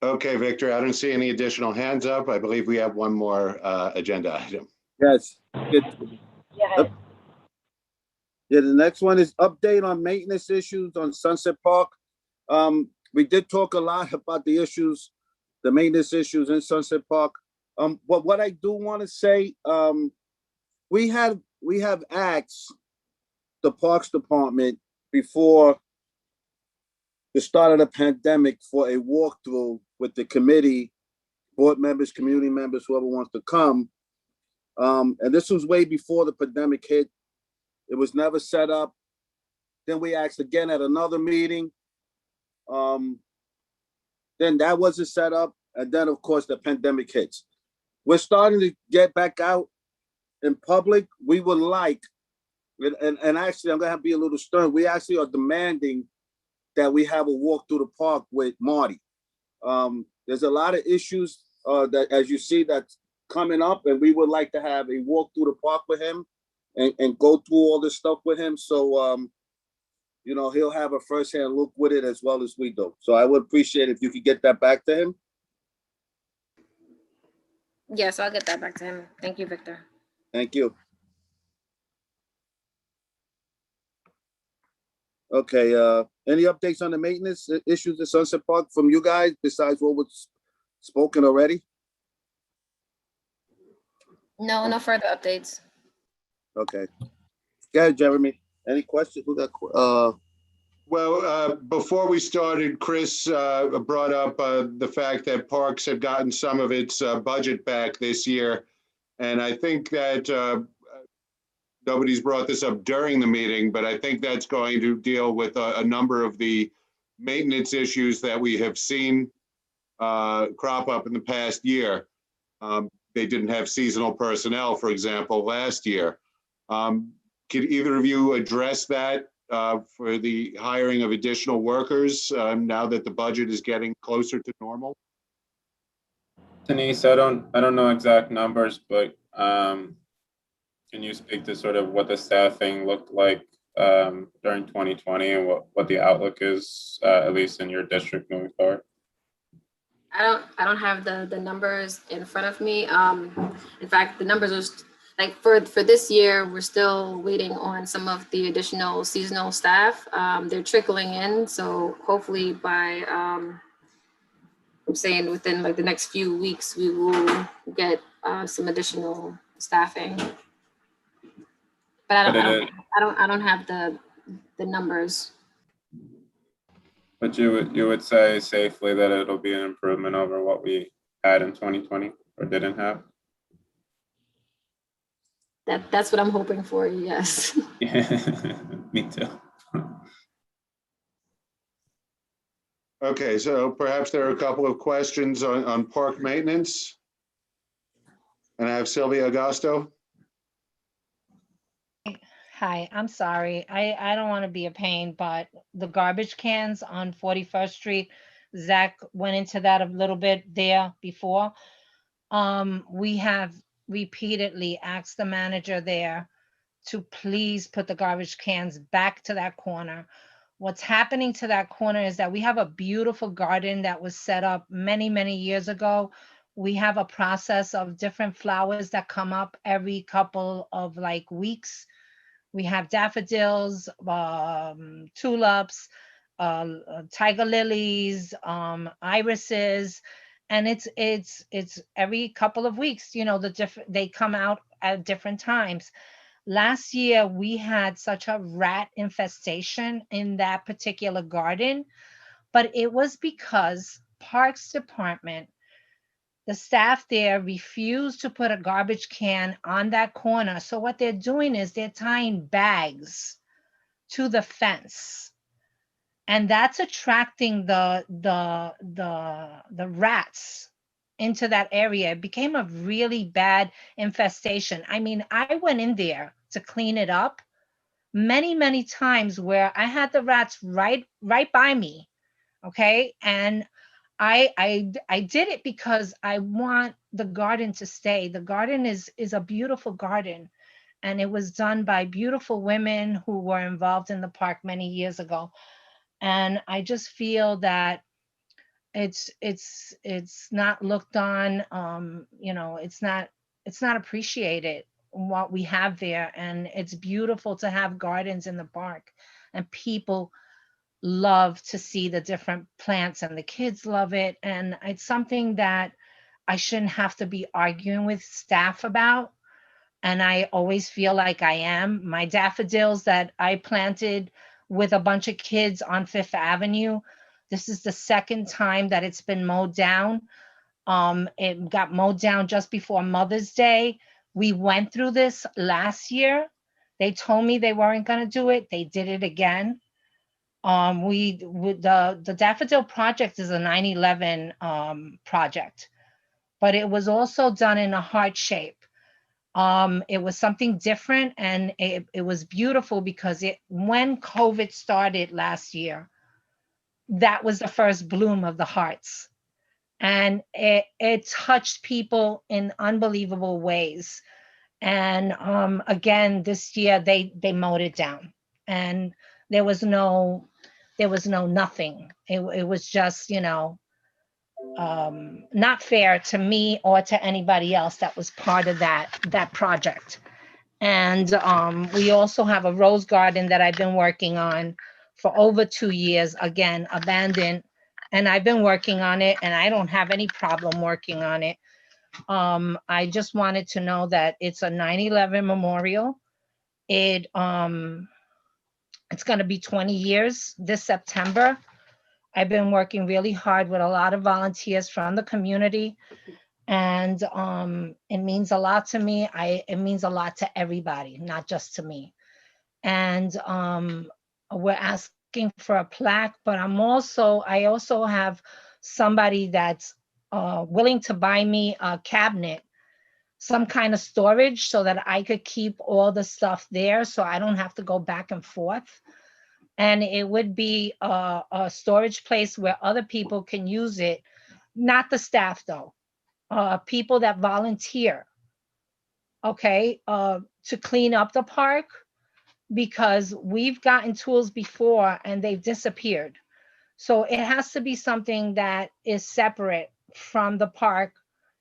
Okay, Victor, I don't see any additional hands up. I believe we have one more agenda item. Yes. Good. Yeah, the next one is update on maintenance issues on Sunset Park. We did talk a lot about the issues, the maintenance issues in Sunset Park. What I do want to say, we have asked the Parks Department before the start of the pandemic for a walkthrough with the committee, board members, community members, whoever wants to come. And this was way before the pandemic hit. It was never set up. Then we asked again at another meeting. Then that wasn't set up. And then, of course, the pandemic hits. We're starting to get back out in public. We would like, and actually, I'm going to have to be a little stern. We actually are demanding that we have a walk through the park with Marty. There's a lot of issues that, as you see, that's coming up, and we would like to have a walk through the park with him and go through all this stuff with him. So, you know, he'll have a firsthand look with it as well as we do. So I would appreciate if you could get that back to him. Yes, I'll get that back to him. Thank you, Victor. Thank you. Okay, any updates on the maintenance issues at Sunset Park from you guys besides what was spoken already? No, no further updates. Okay. Go ahead, Jeremy. Any questions? Who got, Well, before we started, Chris brought up the fact that Parks had gotten some of its budget back this year. And I think that nobody's brought this up during the meeting, but I think that's going to deal with a number of the maintenance issues that we have seen crop up in the past year. They didn't have seasonal personnel, for example, last year. Could either of you address that for the hiring of additional workers now that the budget is getting closer to normal? Denise, I don't know exact numbers, but can you speak to sort of what the staffing looked like during 2020 and what the outlook is, at least in your district moving forward? I don't have the numbers in front of me. In fact, the numbers are like for this year, we're still waiting on some of the additional seasonal staff. They're trickling in, so hopefully by I'm saying within like the next few weeks, we will get some additional staffing. But I don't have the numbers. But you would say safely that it'll be an improvement over what we had in 2020 or didn't have? That's what I'm hoping for, yes. Yeah, me too. Okay, so perhaps there are a couple of questions on park maintenance. And I have Sylvia Augusto. Hi, I'm sorry. I don't want to be a pain, but the garbage cans on 41st Street, Zach went into that a little bit there before. We have repeatedly asked the manager there to please put the garbage cans back to that corner. What's happening to that corner is that we have a beautiful garden that was set up many, many years ago. We have a process of different flowers that come up every couple of like weeks. We have daffodils, tulips, tiger lilies, irises, and it's every couple of weeks. You know, they come out at different times. Last year we had such a rat infestation in that particular garden, but it was because Parks Department, the staff there refused to put a garbage can on that corner. So what they're doing is they're tying bags to the fence. And that's attracting the rats into that area. It became a really bad infestation. I mean, I went in there to clean it up many, many times where I had the rats right by me. Okay. And I did it because I want the garden to stay. The garden is a beautiful garden, and it was done by beautiful women who were involved in the park many years ago. And I just feel that it's not looked on. You know, it's not appreciated what we have there, and it's beautiful to have gardens in the park, and people love to see the different plants and the kids love it. And it's something that I shouldn't have to be arguing with staff about. And I always feel like I am. My daffodils that I planted with a bunch of kids on Fifth Avenue, this is the second time that it's been mowed down. It got mowed down just before Mother's Day. We went through this last year They told me they weren't going to do it. They did it again. The Daffodil Project is a 9/11 project, but it was also done in a heart shape. It was something different, and it was beautiful because when COVID started last year, that was the first bloom of the hearts. And it touched people in unbelievable ways. And again, this year they mowed it down, and there was no nothing. It was just, not fair to me or to anybody else that was part of that project. And we also have a rose garden that I've been working on for over 2 years, again, abandoned. And I've been working on it, and I don't have any problem working on it. I just wanted to know that it's a 9/11 memorial. It's going to be 20 years this September. I've been working really hard with a lot of volunteers from the community, and it means a lot to me. It means a lot to everybody, not just to me. And we're asking for a plaque, but I also have somebody that's willing to buy me a cabinet, some kind of storage, so that I could keep all the stuff there, so I don't have to go back and forth. And it would be a storage place where other people can use it, not the staff though, people that volunteer, okay, to clean up the park, because we've gotten tools before and they've disappeared. So it has to be something that is separate from the park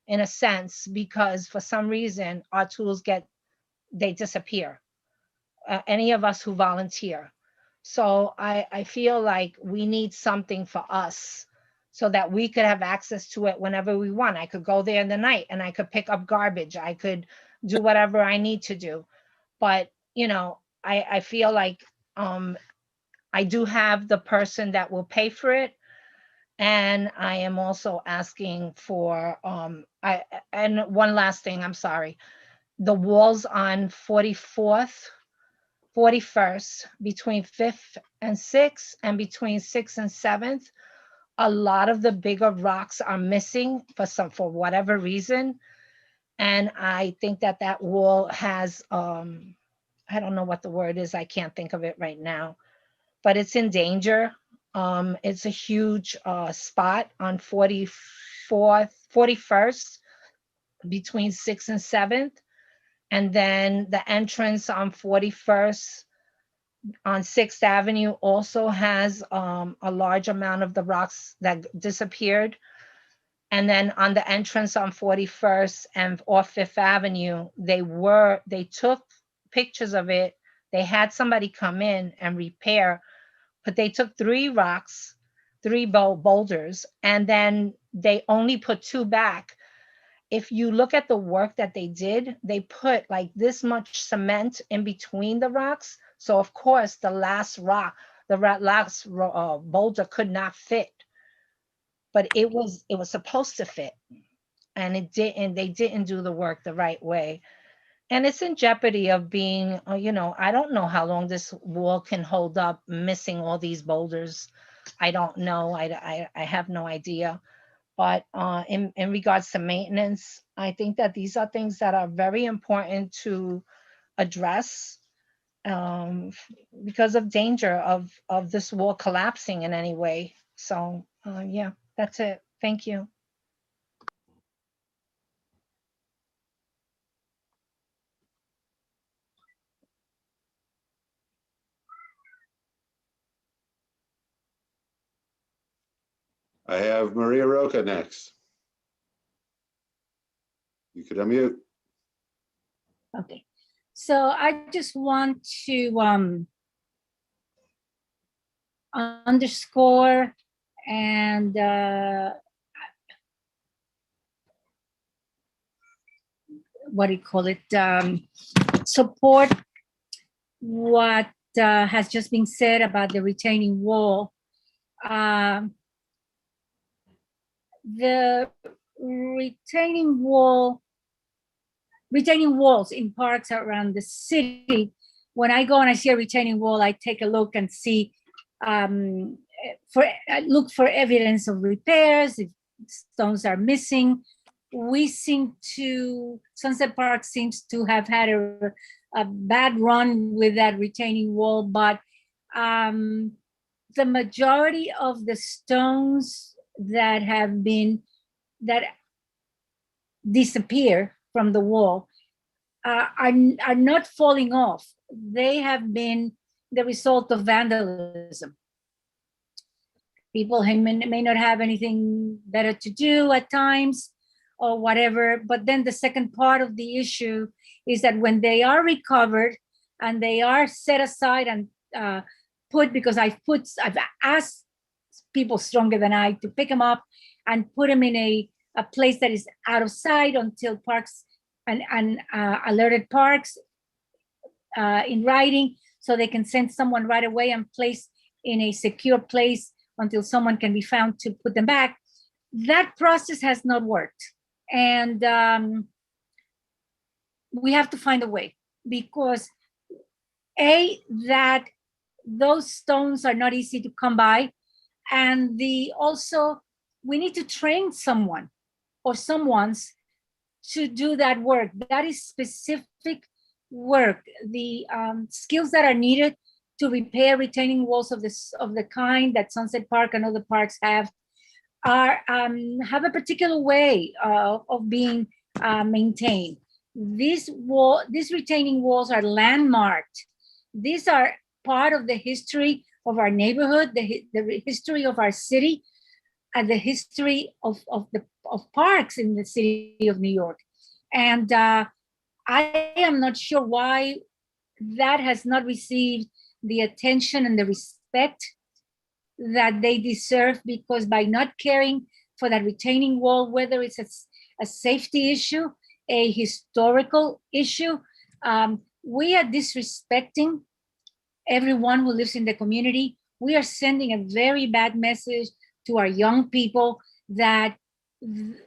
in a sense, because for some reason our tools they disappear, any of us who volunteer. So I feel like we need something for us so that we could have access to it whenever we want. I could go there in the night and I could pick up garbage. I could do whatever I need to do. But, I feel like I do have the person that will pay for it. And I am also asking for, and one last thing, I'm sorry. The walls on 41st, between 5th and 6th, and between 6th and 7th, a lot of the bigger rocks are missing for whatever reason. And I think that wall has, I don't know what the word is. I can't think of it right now, but it's in danger. It's a huge spot on 41st, between 6th and 7th. And then the entrance on 41st on 6th Avenue also has a large amount of the rocks that disappeared. And then on the entrance on 41st and off 5th Avenue, they took pictures of it. They had somebody come in and repair, but they took 3 rocks, 3 boulders, and then they only put 2 back. If you look at the work that they did, they put like this much cement in between the rocks. So of course the last boulder could not fit, but it was supposed to fit, and it didn't. They didn't do the work the right way. And it's in jeopardy of being, I don't know how long this wall can hold up, missing all these boulders. I don't know. I have no idea. But in regards to maintenance, I think that these are things that are very important to address because of danger of this wall collapsing in any way. So yeah, that's it. Thank you. I have Maria Roca next. You could unmute. Okay, so I just want to underscore and what do you call it? Support what has just been said about the retaining wall. The retaining walls in parks around the city when I go and I see a retaining wall, I take a look and see, look for evidence of repairs, if stones are missing. Sunset Park seems to have had a bad run with that retaining wall, but the majority of the stones that disappear from the wall are not falling off. They have been the result of vandalism. People may not have anything better to do at times or whatever, but then the second part of the issue is that when they are recovered and they are set aside and because I've asked people stronger than I to pick them up and put them in a place that is out of sight until parks and alerted parks in writing, so they can send someone right away and place in a secure place until someone can be found to put them back. That process has not worked. And we have to find a way, because that those stones are not easy to come by. And also we need to train someone or someones to do that work. That is specific work. The skills that are needed to repair retaining walls of the kind that Sunset Park and other parks have a particular way of being maintained. These retaining walls are landmarked. These are part of the history of our neighborhood, the history of our city, and the history of parks in the city of New York. And I am not sure why that has not received the attention and the respect that they deserve, because by not caring for that retaining wall, whether it's a safety issue, a historical issue, we are disrespecting everyone who lives in the community. We are sending a very bad message to our young people that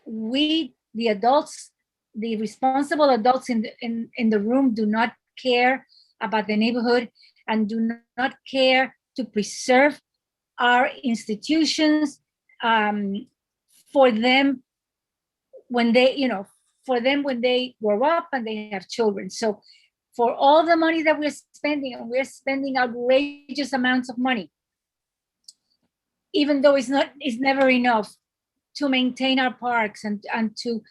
we, the adults, the responsible adults in the room, do not care about the neighborhood and do not care to preserve our institutions for them when they grow up and they have children. So for all the money that we're spending, and we're spending outrageous amounts of money, even though it's never enough to maintain our parks and to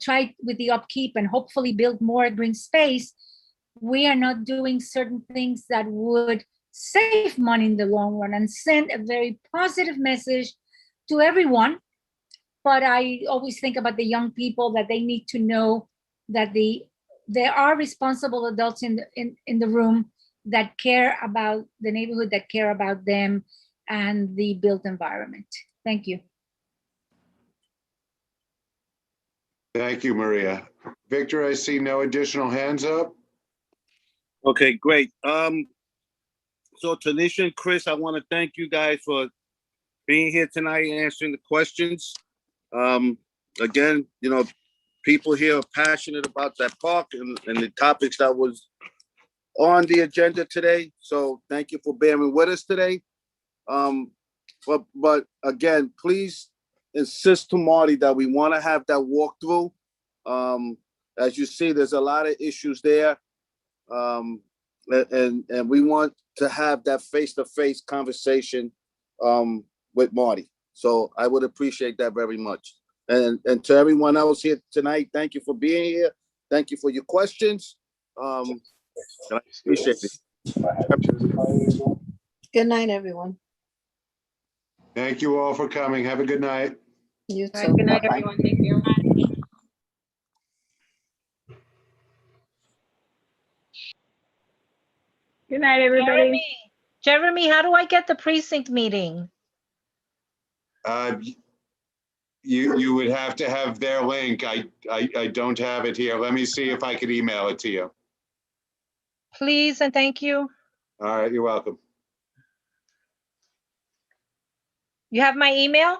try with the upkeep and hopefully build more green space, we are not doing certain things that would save money in the long run and send a very positive message to everyone. But I always think about the young people, that they need to know that there are responsible adults in the room that care about the neighborhood, that care about them and the built environment. Thank you. Thank you, Maria. Victor, I see no additional hands up. Okay, great. So Tanisha and Chris, I want to thank you guys for being here tonight and answering the questions. Again, people here are passionate about that park and the topics that was on the agenda today. So thank you for bearing with us today. But again, please insist to Marty that we want to have that walkthrough. As you see, there's a lot of issues there. And we want to have that face-to-face conversation with Marty. So I would appreciate that very much. And to everyone else here tonight, thank you for being here. Thank you for your questions. I appreciate it. Good night, everyone. Thank you all for coming. Have a good night. You All too. right, good night, Bye-bye. everyone. Thank you. Good night, everybody. Jeremy, how do I get the precinct meeting? You would have to have their link. I don't have it here. Let me see if I could email it to you. Please and thank you. All right, you're welcome. You have my email?